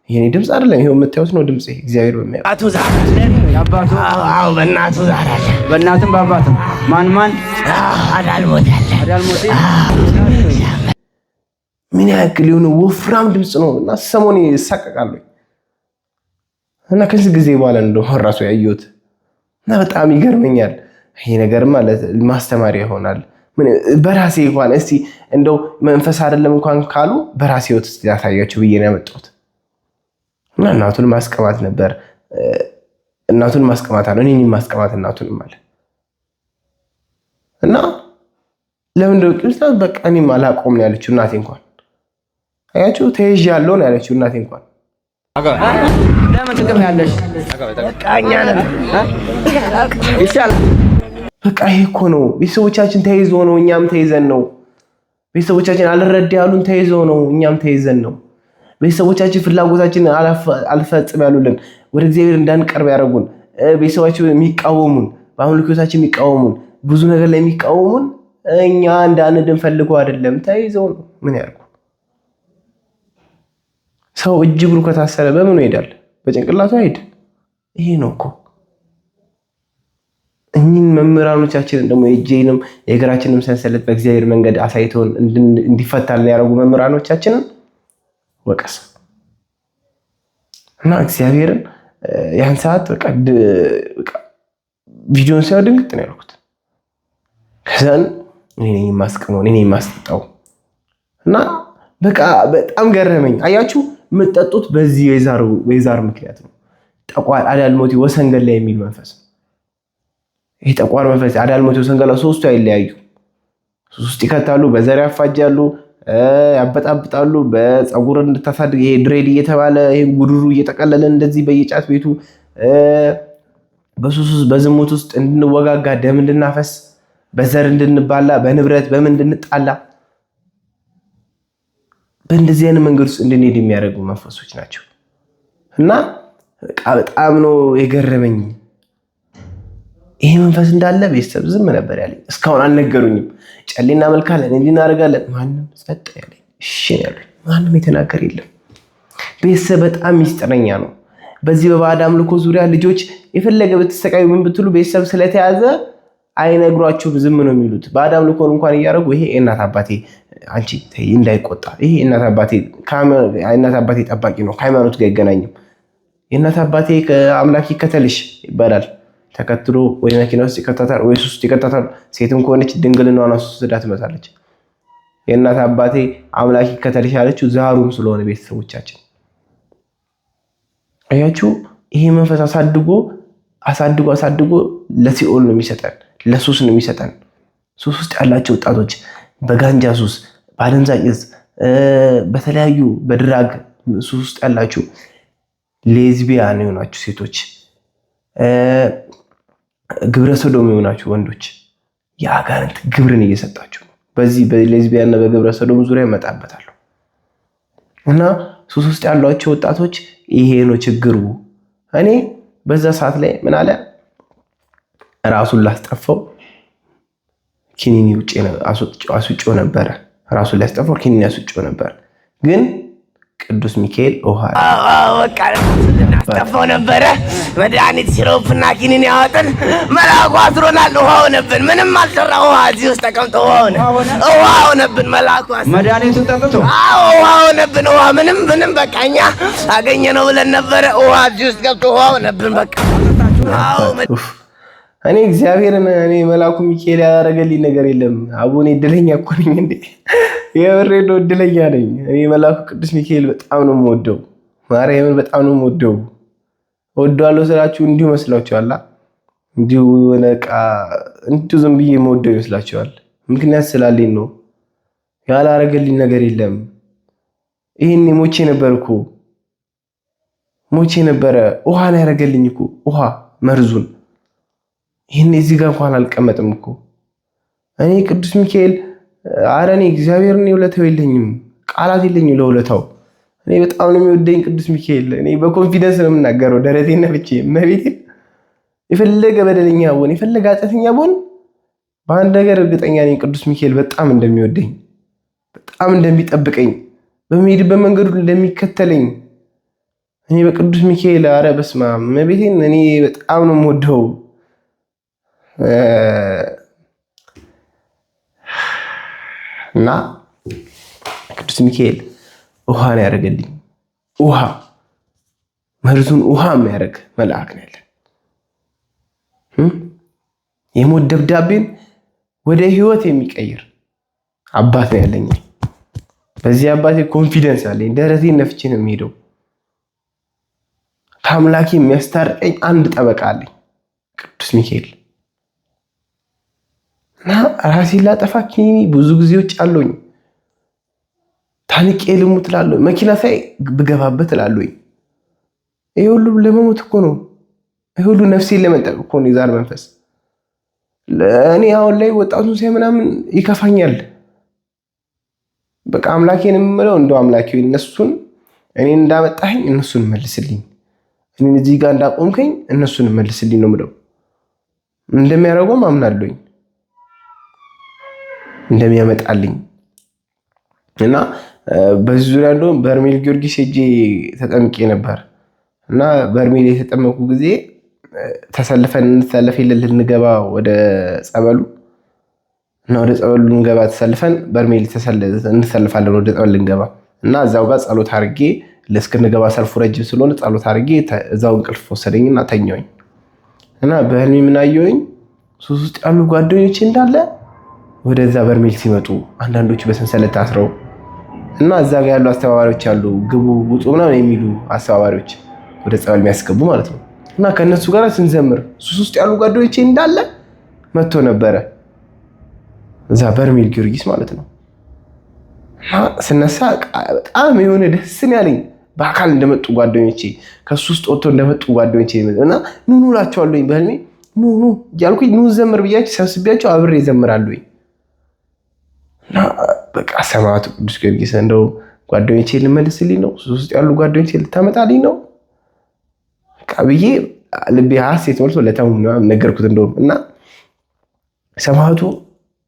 የኔ ድምፅ አይደለም። ይሄው የምታዩት ነው ድምጽ። እግዚአብሔር በሚያውቀው አቶ ዛር አባቱ። አዎ በእናቱ ዛር አለ፣ በእናትም በአባትም ማን አዳልሞት አለ። አዳልሞቴ ምን ያክል የሆነ ወፍራም ድምፅ ነው እና ሰሞኔ ይሳቀቃሉ። እና ከዚህ ጊዜ በኋላ እንደው ራሱ ያየሁት እና በጣም ይገርመኛል። ይሄ ነገር ማለት ማስተማሪያ ይሆናል። በራሴ እንኳን እስቲ እንደው መንፈስ አይደለም እንኳን ካሉ በራሴ ህይወት እስቲ ያሳያችሁ ብዬ ነው ያመጣሁት። እና እናቱን ማስቀማት ነበር። እናቱን ማስቀማት አለ፣ እኔን ማስቀማት እናቱን ማለት እና ለምን እንደው ቅርጽ በቃ እኔም አላቆም ነው ያለችው እናቴ እንኳን። አያችሁ ተይዣለሁ ነው ያለችው እናቴ እንኳን። ለምን ጥቅም ያለሽ በቃኛ ነን ይሻላል። በቃ ይሄ እኮ ነው። ቤተሰቦቻችን ተይዞ ነው እኛም ተይዘን ነው። ቤተሰቦቻችን አልረዳ ያሉን ተይዞ ነው እኛም ተይዘን ነው። ቤተሰቦቻችን ፍላጎታችን አልፈጽም ያሉልን ወደ እግዚአብሔር እንዳንቀርብ ያደረጉን ቤተሰቦቻችን የሚቃወሙን በአምልኮታችን የሚቃወሙን ብዙ ነገር ላይ የሚቃወሙን እኛ እንዳንድን ፈልገው አይደለም ተይዘው ነው። ምን ያርጉ? ሰው እጅ እግሩ ከታሰረ በምኑ ይሄዳል? በጭንቅላቱ አይሄድ። ይሄ ነው እኮ እኚህን መምህራኖቻችንን ደግሞ የእጄንም የእግራችንም ሰንሰለት በእግዚአብሔር መንገድ አሳይተውን እንዲፈታልን ያደረጉ መምህራኖቻችንን ወቀስ እና እግዚአብሔርን ያን ሰዓት በቃ ቪዲዮን ሲያው ድንግጥ ነው ያልኩት። ከዛን እኔ ነኝ የማስቀመው እኔ ነኝ የማስጠጣው እና በቃ በጣም ገረመኝ። አያችሁ የምትጠጡት በዚህ የዛር ምክንያት ነው። ጠቋር አዳልሞቲ ወሰንገላ የሚል መንፈስ ይሄ ጠቋር መንፈስ አዳልሞቲ ወሰንገላ ሶስቱ አይለያዩ። ሶስት ይከታሉ፣ በዘር ያፋጃሉ፣ ያበጣብጣሉ። በፀጉር እንድታሳድግ ይሄ ድሬድ እየተባለ ይሄ ጉድሩ እየጠቀለለ እንደዚህ በየጫት ቤቱ በሱስ በዝሙት ውስጥ እንድንወጋጋ ደም እንድናፈስ በዘር እንድንባላ በንብረት በምን እንድንጣላ በእንደዚህ አይነት መንገድ ውስጥ እንድንሄድ የሚያደርጉ መንፈሶች ናቸው። እና በጣም ነው የገረመኝ። ይሄ መንፈስ እንዳለ ቤተሰብ ዝም ነበር ያለኝ። እስካሁን አልነገሩኝም። ጨሌና መልካለን እንዲህ እናደርጋለን ማንም ጸጥ ያለኝ እሺ ያለኝ ማንም የተናገር የለም። ቤተሰብ በጣም ሚስጥረኛ ነው። በዚህ በባዕድ አምልኮ ዙሪያ ልጆች የፈለገ ብትሰቃዩ ምን ብትሉ ቤተሰብ ስለተያዘ አይነግሯችሁም፣ ዝም ነው የሚሉት። ባዕድ አምልኮን እንኳን እያደረጉ ይሄ እናት አባቴ አንቺ እንዳይቆጣ ይሄ እናት አባቴ ጠባቂ ነው ከሃይማኖት ጋር አይገናኝም፣ የእናት አባቴ አምላክ ይከተልሽ ይባላል። ተከትሎ ወይ መኪና ውስጥ ይከታታል ወይ ሱስ ይከታታል። ሴትም ከሆነች ድንግልናዋን አስወስዳ ትመጣለች። የእናት አባቴ አምላክ ይከተልሽ ያለችው ዛሩም ስለሆነ ቤተሰቦቻችን አያችሁ። ይሄ መንፈስ አሳድጎ ለሲኦል ነው የሚሰጠን፣ ለሱስ ነው የሚሰጠን። ሱስ ውስጥ ያላቸው ወጣቶች በጋንጃ ሱስ፣ በአደንዛዥ እጽ፣ በተለያዩ በድራግ ሱስ ውስጥ ያላችሁ ሌዝቢያን የሆናችሁ ሴቶች፣ ግብረ ሰዶም የሆናችሁ ወንዶች የአጋንንት ግብርን እየሰጣችሁ ነው። በዚህ በሌዝቢያን እና በግብረ ሰዶም ዙሪያ እመጣበታለሁ እና ሱስ ውስጥ ያሏቸው ወጣቶች ይሄ ነው ችግሩ። እኔ በዛ ሰዓት ላይ ምን አለ ራሱን ላስጠፋው ኪኒኒ ውጪ አስውጭው ነበረ። ራሱን ላስጠፋው ኪኒኒ አስውጭው ነበር። ግን ቅዱስ ሚካኤል ውሃ በቃ ልናስጠፋው ነበረ። መድኃኒት ሲሮፕና ኪኒኒ ያወጥን መልአኩ አስሮናል። ውሃ ሆነብን። ምንም አልሰራ። ውሃ እዚህ ውስጥ ተቀምጦ ውሃ ሆነብን። መልአኩ መድኃኒቱን ጠጥቶ ውሃ ሆነብን። ውሃ ምንም በቃ እኛ አገኘነው ብለን ነበረ። ውሃ እዚህ ውስጥ ገብቶ ውሃ ሆነብን። በቃ እኔ እግዚአብሔርን እኔ መልአኩ ሚካኤል ያደረገልኝ ነገር የለም። አቡኔ እድለኛ እኮ ነኝ እንዴ! የምሬን ነው፣ እድለኛ ነኝ። እኔ መልአኩ ቅዱስ ሚካኤል በጣም ነው የምወደው። ማርያምን በጣም ነው የምወደው። እወደዋለሁ ስላችሁ እንዲሁ መስላችኋል? እንዲሁ ነቃ እንዲሁ ዝም ብዬ የምወደው ይመስላችኋል? ምክንያት ስላለኝ ነው። ያላረገልኝ ነገር የለም። ይሄን ሞቼ ነበር እኮ ሞቼ ነበረ። ውሃ ነው ያደረገልኝ እኮ ውሃ መርዙን። ይሄን እዚህ ጋር እንኳን አልቀመጥም እኮ እኔ ቅዱስ ሚካኤል። ኧረ እኔ እግዚአብሔርን ውለታው የለኝም፣ ቃላት የለኝም ለውለታው። እኔ በጣም ነው የሚወደኝ ቅዱስ ሚካኤል። እኔ በኮንፊደንስ ነው የምናገረው፣ ደረቴን ነፍቼ መቤቴ። የፈለገ በደለኛ ብሆን የፈለገ ኃጢአተኛ ብሆን በአንድ ነገር እርግጠኛ ነኝ፣ ቅዱስ ሚካኤል በጣም እንደሚወደኝ፣ በጣም እንደሚጠብቀኝ፣ በሚሄድበት መንገዱ እንደሚከተለኝ። እኔ በቅዱስ ሚካኤል ኧረ በስመ አብ መቤቴን እኔ በጣም ነው የምወደው። እና ቅዱስ ሚካኤል ውሃ ነው ያደረገልኝ። ውሃ መርዙን ውሃ የሚያደርግ መልአክ ነው ያለን። የሞት ደብዳቤን ወደ ህይወት የሚቀይር አባት ነው ያለኝ። በዚህ አባቴ ኮንፊደንስ አለኝ። ደረቴን ነፍቼ ነው የሚሄደው። ከአምላኬ የሚያስታርቀኝ አንድ ጠበቃ አለኝ፣ ቅዱስ ሚካኤል። እና ራሴን ላጠፋ ኪኒኒ ብዙ ጊዜዎች አሉኝ። ታንቄ ልሙት እላለሁ። መኪና ሳይ ብገባበት እላለሁ። ይሄ ሁሉ ለመሞት እኮ ነው። ይሄ ሁሉ ነፍሴን ለመንጠቅ እኮ ነው የዛር መንፈስ። እኔ አሁን ላይ ወጣቱን ሳይ ምናምን ይከፋኛል። በቃ አምላኬን የምለው እንደው አምላኬ እነሱን እኔን እንዳመጣኸኝ እነሱን መልስልኝ፣ እኔን እዚህ ጋር እንዳቆምከኝ እነሱን መልስልኝ ነው የምለው። እንደሚያደርገውም አምናለሁኝ እንደሚያመጣልኝ እና በዚህ ዙሪያ እንደውም በርሜል ጊዮርጊስ ሄጄ ተጠምቄ ነበር እና በርሜል የተጠመቁ ጊዜ ተሰልፈን እንተሰለፍ የለ ልንገባ ወደ ጸበሉ እና ወደ ጸበሉ ልንገባ ተሰልፈን በርሜል እንሰልፋለን ወደ ጸበል ልንገባ እና እዛው ጋር ጸሎት አድርጌ ለእስክንገባ ሰልፉ ረጅም ስለሆነ ጸሎት አድርጌ እዛው እንቅልፍ ወሰደኝና ተኛሁኝ እና በህልሜ ምን አየሁኝ? ሱስ ውስጥ ያሉ ጓደኞቼ እንዳለ ወደዛ በርሜል ሲመጡ አንዳንዶቹ በሰንሰለት ታስረው እና እዛ ጋር ያሉ አስተባባሪዎች አሉ፣ ግቡ ውጡ ምናምን የሚሉ አስተባባሪዎች ወደ ጸበል የሚያስገቡ ማለት ነው። እና ከነሱ ጋር ስንዘምር ሱስ ውስጥ ያሉ ጓደኞቼ እንዳለ መጥቶ ነበረ እዛ በርሜል ጊዮርጊስ ማለት ነው። እና ስነሳ በጣም የሆነ ደስ ያለኝ በአካል እንደመጡ ጓደኞቼ ከሱ ውስጥ ወጥቶ እንደመጡ ጓደኞቼ እና ኑ እላቸዋለሁኝ በህልሜ ኑ እያልኩኝ ኑ ዘምር ብያቸው ሰብስቢያቸው አብሬ እዘምራለሁኝ። እና በቃ ሰማዕቱ ቅዱስ ጊዮርጊስ እንደው ጓደኞቼ ልመልስልኝ ነው፣ ሱስ ውስጥ ያሉ ጓደኞቼ ልታመጣልኝ ነው በቃ ብዬ ልቤ ሐሴት ሞልቶ ለታሙ ነገርኩት እንደውም እና ሰማዕቱ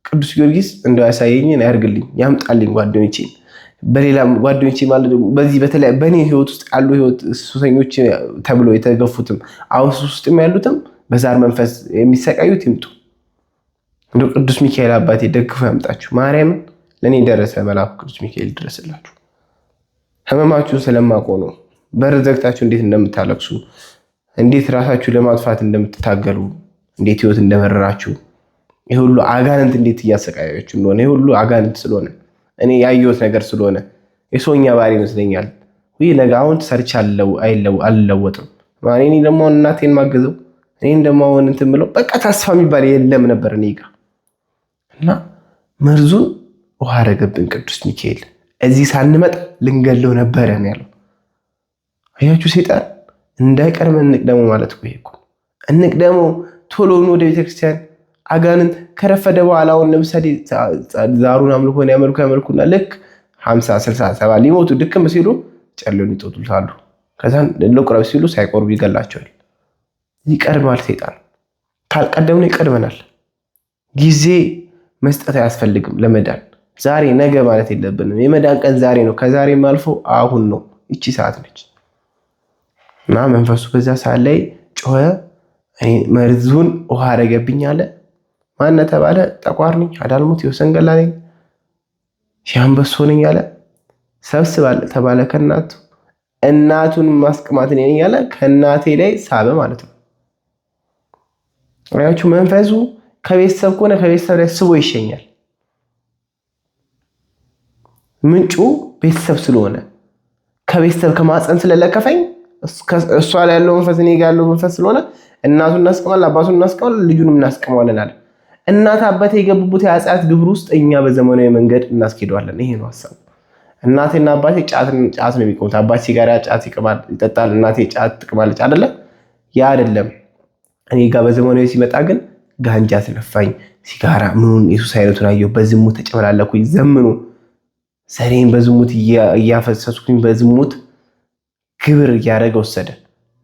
ቅዱስ ጊዮርጊስ እንደው ያሳየኝን ያርግልኝ ያምጣልኝ ጓደኞቼን በሌላ ጓደኞቼ ማለት በዚህ በተለይ በእኔ ህይወት ውስጥ ያሉ ህይወት ሱሰኞች ተብሎ የተገፉትም አሁን ሱስ ውስጥም ያሉትም በዛር መንፈስ የሚሰቃዩት ይምጡ። እንደው ቅዱስ ሚካኤል አባቴ ደግፎ ያምጣችሁ። ማርያምን ለእኔ ደረሰ መልአኩ ቅዱስ ሚካኤል ድረስላችሁ። ህመማችሁን ስለማውቀው ነው። በር ዘግታችሁ እንዴት እንደምታለቅሱ፣ እንዴት ራሳችሁ ለማጥፋት እንደምትታገሉ፣ እንዴት ህይወት እንደመረራችሁ፣ ይህ ሁሉ አጋንንት እንዴት እያሰቃያችሁ እንደሆነ ይህ ሁሉ አጋንንት ስለሆነ እኔ ያየሁት ነገር ስለሆነ የሰውኛ ባህሪ ይመስለኛል። ወይ ነገ አሁን ሰርች አልለወጥም እኔ ደግሞ እናቴን ማገዘው እኔም ደግሞ አሁን እንትን ብለው በቃ ተስፋ የሚባል የለም ነበር እኔ ጋር እና መርዙን ውሃ አረገብን ቅዱስ ሚካኤል። እዚህ ሳንመጣ ልንገለው ነበረ ነው ያለው። አያችሁ ሰይጣን እንዳይቀርመን እንቅደሙ ማለት እኮ ይሄ እኮ እንቅደሙ ቶሎውን ወደ ቤተክርስቲያን አጋንንት ከረፈደ በኋላ አሁን ለምሳሌ ዛሩን አምልኮን ያመልኩና ልክ 50 60 70 ሊሞቱ ድክም ሲሉ ጨሌውን ይጦጡታሉ። ከዛ ለቁረብ ሲሉ ሳይቆርቡ ይገላቸዋል። ይቀርማል ሰይጣን። ካልቀደምነው ይቀድመናል። ጊዜ መስጠት አያስፈልግም ለመዳን። ዛሬ ነገ ማለት የለብንም። የመዳን ቀን ዛሬ ነው። ከዛሬም አልፎ አሁን ነው። እቺ ሰዓት ነች እና መንፈሱ በዛ ሰዓት ላይ ጮኸ። መርዙን ውሃ አረገብኝ አለ። ማነ ተባለ? ጠቋር ነኝ፣ አዳልሙት፣ የወሰንገላ ነኝ፣ ሻምበሶ ነኝ አለ። ሰብስባለ ተባለ ከእናቱ እናቱን ማስቀማት ነኝ ያለ ከእናቴ ላይ ሳበ ማለት ነው። አያችሁ መንፈሱ ከቤተሰብ ከሆነ ከቤተሰብ ላይ ስቦ ይሸኛል። ምንጩ ቤተሰብ ስለሆነ ከቤተሰብ ከማፀን ስለለከፈኝ እሷ ላይ ያለው መንፈስ እኔ ጋር ያለው መንፈስ ስለሆነ እናቱን እናስቀማለን፣ አባቱን እናስቀማለን፣ ልጁንም እናስቀማለን አለ። እናት አባቴ የገቡበት የኃጢአት ግብር ውስጥ እኛ በዘመናዊ መንገድ እናስኬደዋለን። ይሄ ነው ሐሳቡ። እናቴና አባቴ ጫት ነው የሚቆሙት። አባቴ ሲጋራ ጫት ይጠጣል፣ እናቴ ጫት ትቅማለች አይደለ? ያ አይደለም። እኔ ጋር በዘመናዊ ሲመጣ ግን ጋንጃ ተነፋኝ፣ ሲጋራ ምኑን የሱስ አይነቱን አየሁ፣ በዝሙት ተጨመላለኩኝ። ዘምኑ ዘሬን በዝሙት እያፈሰስኩኝ በዝሙት ግብር እያደረገ ወሰደ።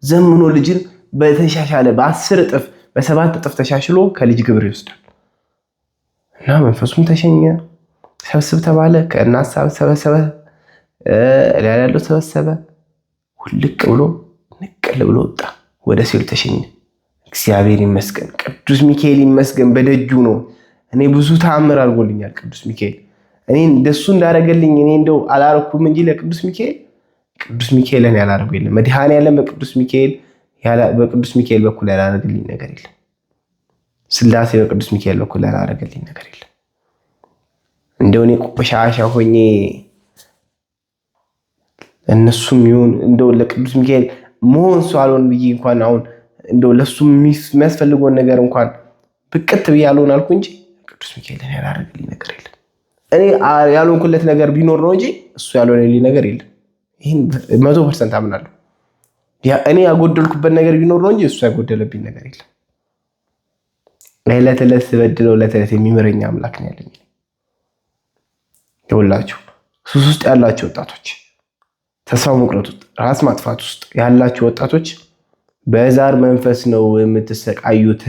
ዘምኖ ልጅን በተሻሻለ በ10 እጥፍ በ7 እጥፍ ተሻሽሎ ከልጅ ግብር ይወስዳል። እና መንፈሱም ተሸኘ። ሰብስብ ተባለ። ከእናት ሰበሰበ፣ ላይ ያለው ሰበሰበ። ውልቅ ብሎ ንቅል ብሎ ወጣ፣ ወደ ሲኦል ተሸኘ። እግዚአብሔር ይመስገን፣ ቅዱስ ሚካኤል ይመስገን። በደጁ ነው። እኔ ብዙ ተአምር አድርጎልኛል ቅዱስ ሚካኤል። እኔ እንደሱ እንዳደረገልኝ እኔ እንደው አላረኩም እንጂ ለቅዱስ ሚካኤል ቅዱስ ሚካኤልን ያላረገው የለም። መድኃኔዓለም በቅዱስ ሚካኤል በኩል ያላረገልኝ ነገር የለም። ስላሴ በቅዱስ ሚካኤል በኩል ያላረገልኝ ነገር የለም። እንደው እኔ ቆሻሻ ሆኜ እነሱም ይሁን እንደው ለቅዱስ ሚካኤል መሆን ሰው አልሆን ብዬ እንኳን አሁን እንደው ለሱ የሚያስፈልገውን ነገር እንኳን ብቅት ብዬ አልሆን አልኩ እንጂ ቅዱስ ሚካኤልን ያላረገልኝ ነገር የለም። እኔ ያልሆንኩለት ነገር ቢኖር ነው እንጂ እሱ ያልሆነልኝ ነገር የለም። ይህን 100% አምናለሁ። እኔ ያጎደልኩበት ነገር ቢኖር ነው እንጂ እሱ ያጎደለብኝ ነገር የለም። ዕለት ዕለት ስበድለው ዕለት ዕለት የሚምረኝ አምላክ ነው ያለኝ። ይኸውላችሁ ሱስ ውስጥ ያላችሁ ወጣቶች፣ ተስፋ መቁረጥ ውስጥ፣ ራስ ማጥፋት ውስጥ ያላችሁ ወጣቶች በዛር መንፈስ ነው የምትሰቃዩት፣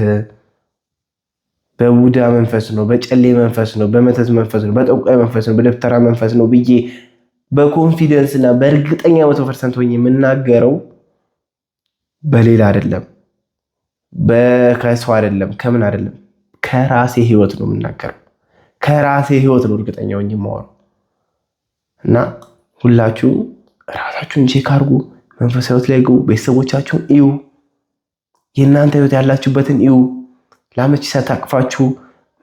በቡዳ መንፈስ ነው፣ በጨሌ መንፈስ ነው፣ በመተት መንፈስ ነው፣ በጠንቋይ መንፈስ ነው፣ በደብተራ መንፈስ ነው ብዬ በኮንፊደንስ እና በእርግጠኛ 100% ሆኜ የምናገረው በሌላ አይደለም፣ ከሰው አይደለም፣ ከምን አይደለም፣ ከራሴ ህይወት ነው የምናገረው። ከራሴ ህይወት ነው እርግጠኛ ሆኜ የማወራው። እና ሁላችሁ ራሳችሁን ቼክ አድርጉ፣ መንፈሳዊ ህይወት ላይ ግቡ፣ ቤተሰቦቻችሁን እዩ፣ የእናንተ ህይወት ያላችሁበትን እዩ። ላመች ሲያታቅፋችሁ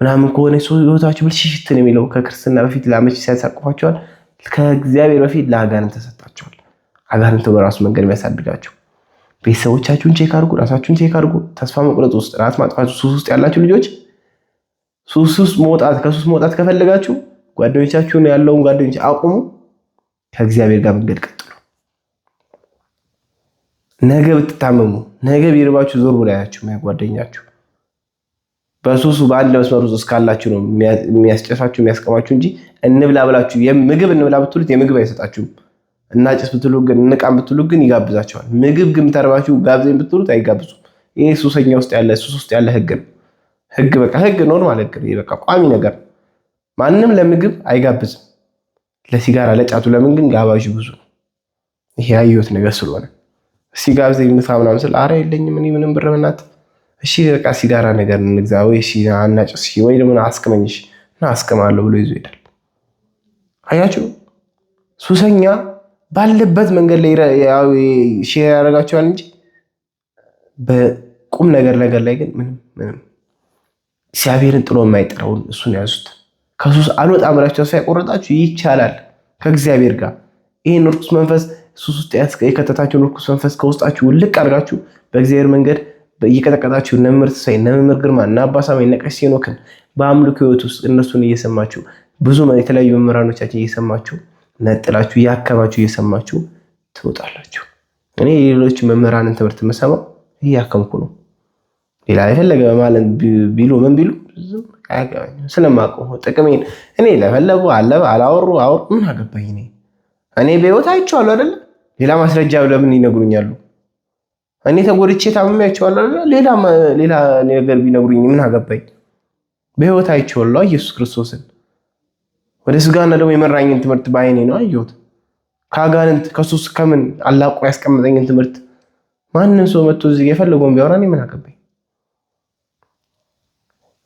ምናምን ከሆነ ህይወታችሁ ብልሽሽት ነው የሚለው። ከክርስትና በፊት ላመች ሲያታቅፋችኋል፣ ከእግዚአብሔር በፊት ለአጋንንት ተሰጣችኋል። አጋንንት በራሱ መንገድ የሚያሳድጋችሁ። ቤተሰቦቻችሁን ቼክ አድርጉ፣ ራሳችሁን ቼክ አድርጉ። ተስፋ መቁረጥ ውስጥ፣ ራስ ማጥፋት፣ ሱስ ውስጥ ያላችሁ ልጆች ከሱስ መውጣት ከፈለጋችሁ ጓደኞቻችሁን ያለውን ጓደኞች አቁሙ፣ ከእግዚአብሔር ጋር መንገድ ቀጥሉ። ነገ ብትታመሙ፣ ነገ ቢርባችሁ ዞር ብሎ ያያችሁ ጓደኛችሁ በሱሱ በአንድ መስመር ውስጥ እስካላችሁ ነው የሚያስጨሳችሁ የሚያስቀማችሁ እንጂ እንብላ ብላችሁ ምግብ እንብላ ብትሉት የምግብ አይሰጣችሁም። እናጭስ ብትሉ ግን እንቃም ብትሉ ግን ይጋብዛቸዋል። ምግብ ግን ተርባችሁ ጋብዘኝ ብትሉት አይጋብዙም። ይሄ ሱሰኛ ውስጥ ያለ ሱስ ውስጥ ያለ ህግ ነው። ህግ በቃ ህግ ኖርማል ህግ ነው። በቃ ቋሚ ነገር ማንም ለምግብ አይጋብዝም። ለሲጋራ ለጫቱ ለምን ግን ጋባዥ ብዙ ነው። ይሄ ያየሁት ነገር ስለሆነ ሲጋብዘኝ ምሳ ምናምን ስል ኧረ የለኝም እኔ ምንም ብር በእናትህ እሺ በቃ ሲጋራ ነገር እንግዛ ወይ እሺ አናጭስ ወይ ደግሞ አስቀመኝሽ እና አስቀማለሁ ብሎ ይዞ ይሄዳል። አያችሁ ሱሰኛ ባለበት መንገድ ላይ ሼር ያደርጋቸዋል እንጂ በቁም ነገር ላይ ግን ምንም እግዚአብሔርን ጥሎ የማይጠራውን እሱን ያዙት። ከሱስ አልወጣም ብላችሁ ተስፋ ያቆረጣችሁ ይቻላል ከእግዚአብሔር ጋር። ይሄን ርኩስ መንፈስ ሱስ ውስጥ የከተታችሁን ርኩስ መንፈስ ከውስጣችሁ ውልቅ አድርጋችሁ በእግዚአብሔር መንገድ እየቀጠቀጣችሁ እነ መምህር ተስፋዬ፣ እነ መምህር ግርማ፣ እነ አባ ሳሙኤል፣ እነ ቀሲስ ሄኖክን በአምልኮ ህይወት ውስጥ እነሱን እየሰማችሁ ብዙ የተለያዩ መምህራኖቻችን እየሰማችሁ ነጥላችሁ እያከማችሁ እየሰማችሁ ትወጣላችሁ። እኔ የሌሎች መምህራንን ትምህርት የምሰማው እያከምኩ ነው። ሌላ የፈለገ በማለት ቢሉ ምን ቢሉ ስለማውቀው ጥቅሜን እኔ ለፈለጉ አላወሩ ምን አገባኝ። እኔ በህይወት አይቼዋለሁ አይደለ? ሌላ ማስረጃ ለምን ይነግሩኛሉ? እኔ ተጎድቼ ታምሜያቸዋለሁ አይደለ? ሌላ ነገር ቢነግሩኝ ምን አገባኝ? በህይወት አይቼዋለሁ ኢየሱስ ክርስቶስን። ወደ ስጋና ደግሞ የመራኝን ትምህርት በአይኔ ነው አየሁት። ከአጋንንት ከሱስ ከምን አላቆ ያስቀመጠኝን ትምህርት ማንም ሰው መጥቶ እዚህ የፈለገውን ቢያወራ እኔ ምን አገባኝ?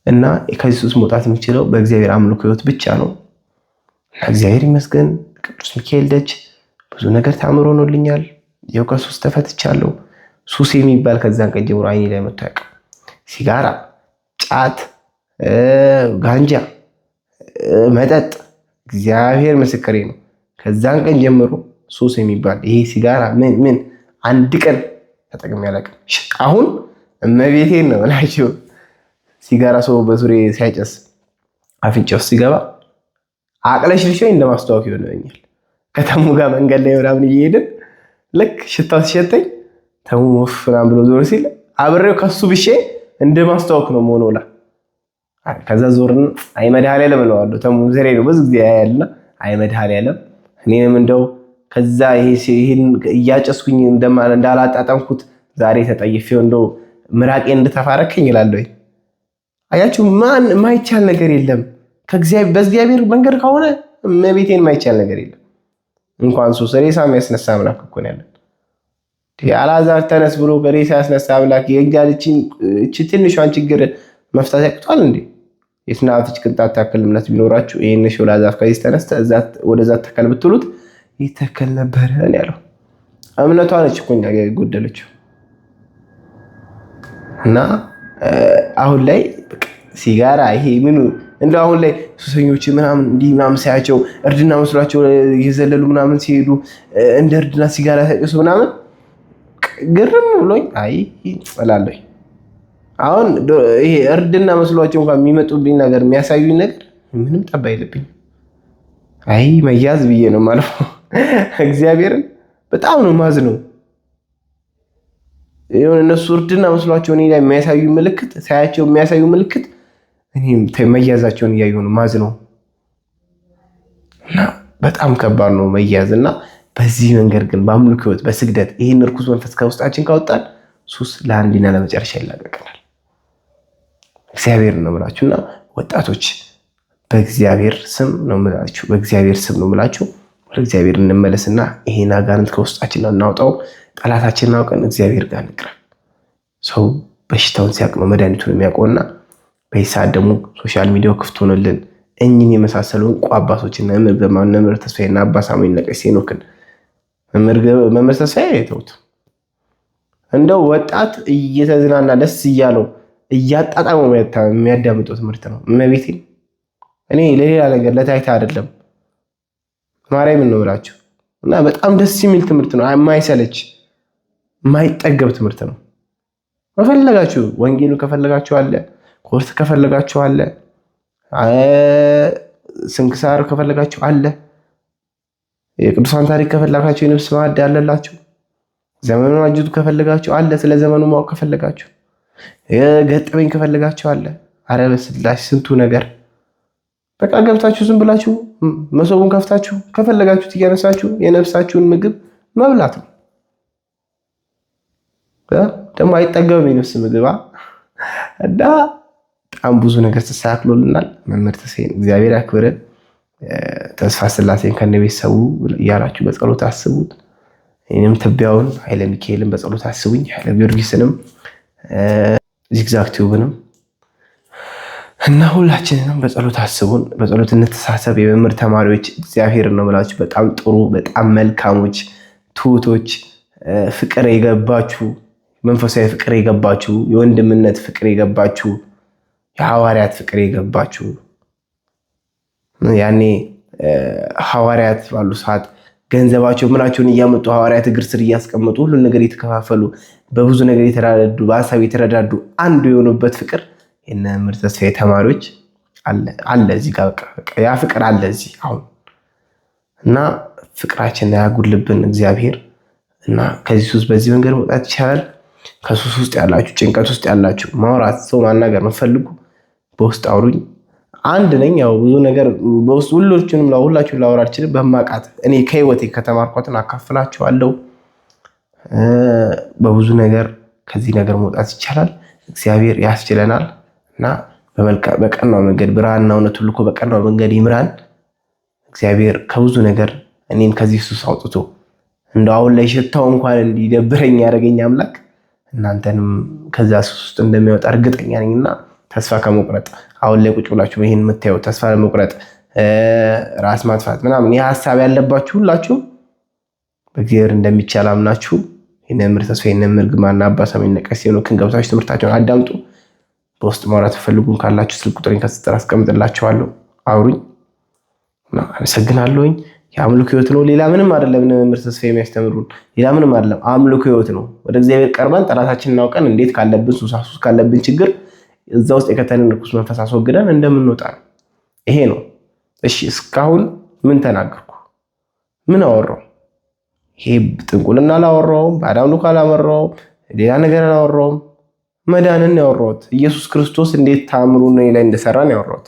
እና ከዚህ ሱስ መውጣት የምችለው በእግዚአብሔር አምልኮ ህይወት ብቻ ነው። እና እግዚአብሔር ይመስገን ቅዱስ ሚካኤል ደጅ ብዙ ነገር ታምሮ ሆኖልኛል። ይኸው ከሱስ ተፈትቻለሁ። ሱስ የሚባል ከዛን ቀን ጀምሮ አይኔ ላይ መጥቶ ያውቃል። ሲጋራ፣ ጫት፣ ጋንጃ፣ መጠጥ እግዚአብሔር ምስክሬ ነው። ከዛን ቀን ጀምሮ ሱስ የሚባል ይሄ ሲጋራ ምን አንድ ቀን ተጠቅሜ አላውቅም። አሁን እመቤቴን ነው እላችሁ ሲጋራ ሰው በዙሪያ ሲያጨስ አፍንጫው ሲገባ አቅለሽልሽ እንደማስተዋወቅ ይሆነኛል። ከተሙ ጋር መንገድ ላይ ምናምን እየሄድን ልክ ሽታው ሲሸተኝ ተሙ ወፍራም ብሎ ዞር ሲል አብሬው ከሱ ብሼ እንደማስተዋወቅ ነው ሞኖላ። ከዛ ዞርን አይ መድኃኒዓለም እለዋለሁ። ተሙ ዘሬ ነው ብዙ ጊዜ ያያልና አይ መድኃኒዓለም እኔም እንደው ከዛ ይሄን እያጨስኩኝ እንዳላጣጣምኩት ዛሬ ተጠይፌው እንደው ምራቄ እንድተፋረከኝ ይላለሁ። አያችሁ ማን ማይቻል ነገር የለም። በእግዚአብሔር መንገድ ከሆነ እመቤቴን ማይቻል ነገር የለም። እንኳን ሱስ ሬሳ የሚያስነሳ አምላክ እኮ ነው ያለን። አልዓዛር ተነስ ብሎ ሬሳ ያስነሳ አምላክ የእንጃልችን እቺ ትንሿን ችግር መፍታት ያቅቷል እንዴ? የስናፍጭ ቅንጣት ታክል እምነት ቢኖራችሁ ይሄን ሾላ ዛፍ ከዚህ ተነስተ ወደዛ ተከል ብትሉት ይተከል ነበር ነው ያለው። እምነቷ ነች እኮ እኛ የጎደለችው። እና አሁን ላይ ሲጋራ ይሄ ምን እንደው አሁን ላይ ሱሰኞች ምናምን እንዲህ ምናምን ሳያቸው እርድና መስሏቸው እየዘለሉ ምናምን ሲሄዱ እንደ እርድና ሲጋራ ሳይጨሱ ምናምን ግርም ብሎኝ አይ እላለሁ። አሁን ይሄ እርድና መስሏቸው እንኳን የሚመጡብኝ ነገር የሚያሳዩኝ ነገር ምንም ጠብ አይልብኝ። አይ መያዝ ብዬ ነው ማለት እግዚአብሔርን በጣም ነው ማዝነው። የሆነ እነሱ እርድና መስሏቸው እኔ ላይ የሚያሳዩ ምልክት ሳያቸው የሚያሳዩ ምልክት እኔም መያዛቸውን እያየሁ ነው ማዝነው እና በጣም ከባድ ነው መያዝ እና በዚህ መንገድ ግን በአምልኮ ህይወት በስግደት ይህን እርኩስ መንፈስ ከውስጣችን ካወጣን ሱስ ለአንዴና ለመጨረሻ ይላቀቀናል። እግዚአብሔር ነው የምላችሁና ወጣቶች በእግዚአብሔር ስም ነው የምላችሁ፣ በእግዚአብሔር ስም ነው የምላችሁ። ወደ እግዚአብሔር እንመለስና ይሄን አጋንንት ከውስጣችን እናውጣው። ጠላታችንን አውቀን እግዚአብሔር ጋር እንቅረብ። ሰው በሽታውን ሲያውቅ ነው መድኃኒቱን የሚያውቀውና በዚህ ሰዓት ደግሞ ሶሻል ሚዲያው ክፍት ሆኖልን እኝን የመሳሰሉ እንቁ አባቶችና መምህር ተስፋዬና አባ ሳሙኤል ነቀሴ ሄኖክን መምህር ተስፋዬ አይተውት እንደው ወጣት እየተዝናና ደስ እያለው እያጣጣመው የሚያዳምጠው ትምህርት ነው። እመቤቴ እኔ ለሌላ ነገር ለታይታ አይደለም ማርያምን ነው ብላችሁ እና በጣም ደስ የሚል ትምህርት ነው። የማይሰለች የማይጠገብ ትምህርት ነው። ከፈለጋችሁ ወንጌሉ ከፈለጋችሁ አለ፣ ኮርስ ከፈለጋችሁ አለ፣ ስንክሳር ከፈለጋችሁ አለ፣ የቅዱሳን ታሪክ ከፈለጋችሁ የነፍስ ማዕድ አለላችሁ፣ ዘመኑን አጅቱ ከፈለጋችሁ አለ፣ ስለ ዘመኑ ማወቅ ከፈለጋችሁ የገጠመኝ ከፈለጋችሁ አለ። ኧረ በስላሴ ስንቱ ነገር በቃ ገብታችሁ ዝም ብላችሁ መሶቡን ከፍታችሁ ከፈለጋችሁት እያነሳችሁ የነፍሳችሁን ምግብ መብላት ነው። ደግሞ አይጠገብም የነፍስ ምግብ እና በጣም ብዙ ነገር ተስተካክሎልናል። መምህር ተስፋዬን እግዚአብሔር ያክብር። ተስፋ ስላሴን ከነ ቤተሰቡ እያላችሁ በጸሎት አስቡት። እኔም ትቢያውን ኃይለ ሚካኤልን በጸሎት አስቡኝ፣ ኃይለ ጊዮርጊስንም ዚግዛግ ቲዩብንም እና ሁላችንንም በጸሎት አስቡን። በጸሎት እንተሳሰብ። የመምህር ተማሪዎች እግዚአብሔር ነው ብላችሁ በጣም ጥሩ በጣም መልካሞች ትሁቶች፣ ፍቅር የገባችሁ መንፈሳዊ ፍቅር የገባችሁ የወንድምነት ፍቅር የገባችሁ የሐዋርያት ፍቅር የገባችሁ ያኔ ሐዋርያት ባሉ ሰዓት ገንዘባቸው ምናቸውን እያመጡ ሐዋርያት እግር ስር እያስቀመጡ ሁሉን ነገር የተከፋፈሉ በብዙ ነገር የተረዳዱ በሀሳብ የተረዳዱ አንዱ የሆኑበት ፍቅር የነ መምህር ተስፋዬ ተማሪዎች አለ እዚህ ጋር ያ ፍቅር አለ እዚህ አሁን እና ፍቅራችንን ያጉልብን እግዚአብሔር እና ከዚህ ሱስ በዚህ መንገድ መውጣት ይቻላል። ከሱስ ውስጥ ያላችሁ ጭንቀት ውስጥ ያላችሁ ማውራት ሰው ማናገር መፈልጉ በውስጥ አውሩኝ። አንድ ነኝ ያው ብዙ ነገር በውስጥ ሁላችሁንም ሁላችሁም ላወራችሁ በማቃት እኔ ከህይወቴ ከተማርኳትን አካፍላችኋለሁ። በብዙ ነገር ከዚህ ነገር መውጣት ይቻላል። እግዚአብሔር ያስችለናል እና በቀናው መንገድ ብርሃንና እውነት ሁሉ በቀናው መንገድ ይምራን። እግዚአብሔር ከብዙ ነገር እኔን ከዚህ ሱስ አውጥቶ እንደው አሁን ላይ ሽታው እንኳን እንዲደብረኝ ያደረገኝ አምላክ እናንተንም ከዛ ሱስ ውስጥ እንደሚያወጣ እርግጠኛ ነኝና ተስፋ ከመቁረጥ አሁን ላይ ቁጭ ብላችሁ ይሄን የምታዩት ተስፋ ለመቁረጥ ራስ ማጥፋት ምናምን የሐሳብ ያለባችሁ ሁላችሁ በእግዚአብሔር እንደሚቻል አምናችሁ የመምህር ተስፋዬ መምህር ግርማና አባ ሳሙኤል ነቀሴ ሄኖክን ገብታችሁ ትምህርታቸውን አዳምጡ። በውስጥ ማውራት ፈልጉን ካላችሁ ስልክ ቁጥሬን ከስር አስቀምጥላችኋለሁ፣ አውሩኝ። አመሰግናለሁኝ። የአምልኮ ህይወት ነው፣ ሌላ ምንም አይደለም። መምህር ተስፋዬ የሚያስተምሩን ሌላ ምንም አይደለም፣ አምልኮ ህይወት ነው። ወደ እግዚአብሔር ቀርበን ጠላታችንን እናውቀን እንዴት ካለብን ሱስ ካለብን ችግር እዛ ውስጥ የከተልን ርኩስ መንፈስ አስወግደን እንደምንወጣ ነው። ይሄ ነው። እሺ እስካሁን ምን ተናገርኩ? ምን አወራው? ይሄ ጥንቁልና አላወራውም፣ ባዕድ አምልኮ አላወራውም፣ ሌላ ነገር አላወራውም። መዳንን ያወራሁት ኢየሱስ ክርስቶስ እንዴት ታምሩ ነው ላይ እንደሰራን ያወራሁት፣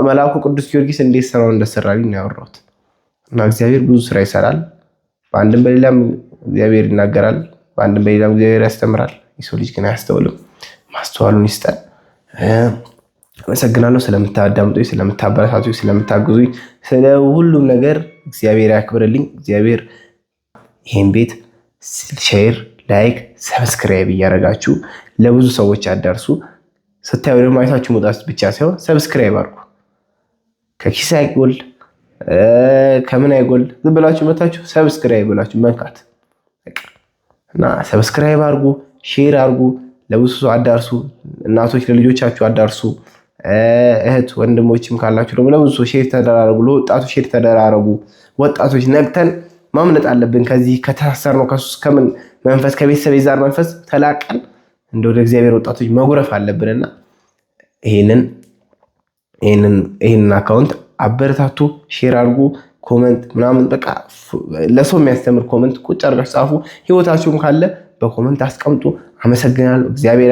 መልአኩ ቅዱስ ጊዮርጊስ እንዴት ስራው እንደሰራልኝ ነው ያወራሁት። እና እግዚአብሔር ብዙ ስራ ይሰራል። በአንድም በሌላም እግዚአብሔር ይናገራል፣ በአንድም በሌላም እግዚአብሔር ያስተምራል። የሰው ልጅ ግን አያስተውልም። ማስተዋሉን ይስጠን። አመሰግናለሁ ስለምታዳምጡኝ፣ ስለምታበረታቱኝ፣ ስለምታግዙኝ፣ ስለ ሁሉም ነገር እግዚአብሔር ያክብርልኝ። እግዚአብሔር ይሄን ቤት ሼር፣ ላይክ፣ ሰብስክራይብ እያደረጋችሁ ለብዙ ሰዎች አዳርሱ። ስታዩ ደግሞ አይታችሁ መውጣት ብቻ ሳይሆን ሰብስክራይብ አድርጉ። ከኪስ አይጎል ከምን አይጎል፣ ዝም ብላችሁ መታችሁ ሰብስክራይብ ብላችሁ መንካት እና ሰብስክራይብ አድርጉ፣ ሼር አድርጉ፣ ለብዙ ሰው አዳርሱ። እናቶች ለልጆቻችሁ አዳርሱ። እህት ወንድሞችም ካላችሁ ደግሞ ለብዙ ሰው ሼር ተደራረጉ። ለወጣቶች ሼር ተደራረጉ። ወጣቶች ነቅተን ማምለጥ አለብን ከዚህ ከታሰርነው ከሱስ ከምን መንፈስ ከቤተሰብ የዛር መንፈስ ተላቀን እንደ ወደ እግዚአብሔር ወጣቶች መጉረፍ አለብንና ይሄንን አካውንት አበረታቱ፣ ሼር አድርጉ፣ ኮመንት ምናምን በቃ ለሰው የሚያስተምር ኮመንት ቁጭ አድርጋችሁ ጻፉ። ህይወታችሁም ካለ በኮመንት አስቀምጡ። አመሰግናለሁ። እግዚአብሔር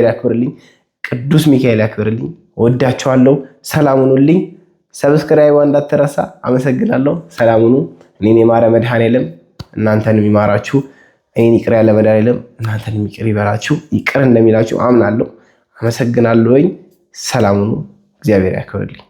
ያክብርልኝ። ቅዱስ ሚካኤል ያክብርልኝ። ወዳችኋለሁ። ሰላም ሁኑልኝ። ሰብስክራይብ እንዳትረሳ። አመሰግናለሁ። ሰላም ሁኑ። እኔን የማረ መድኃኔዓለም እናንተንም ይማራችሁ። እኔን ይቅር ያለ መድኃኔዓለም እናንተንም ይቅር ይበላችሁ። ይቅር እንደሚላችሁ አምናለሁ። አመሰግናለሁኝ። ሰላም ሁኑ። እግዚአብሔር ያክብርልኝ።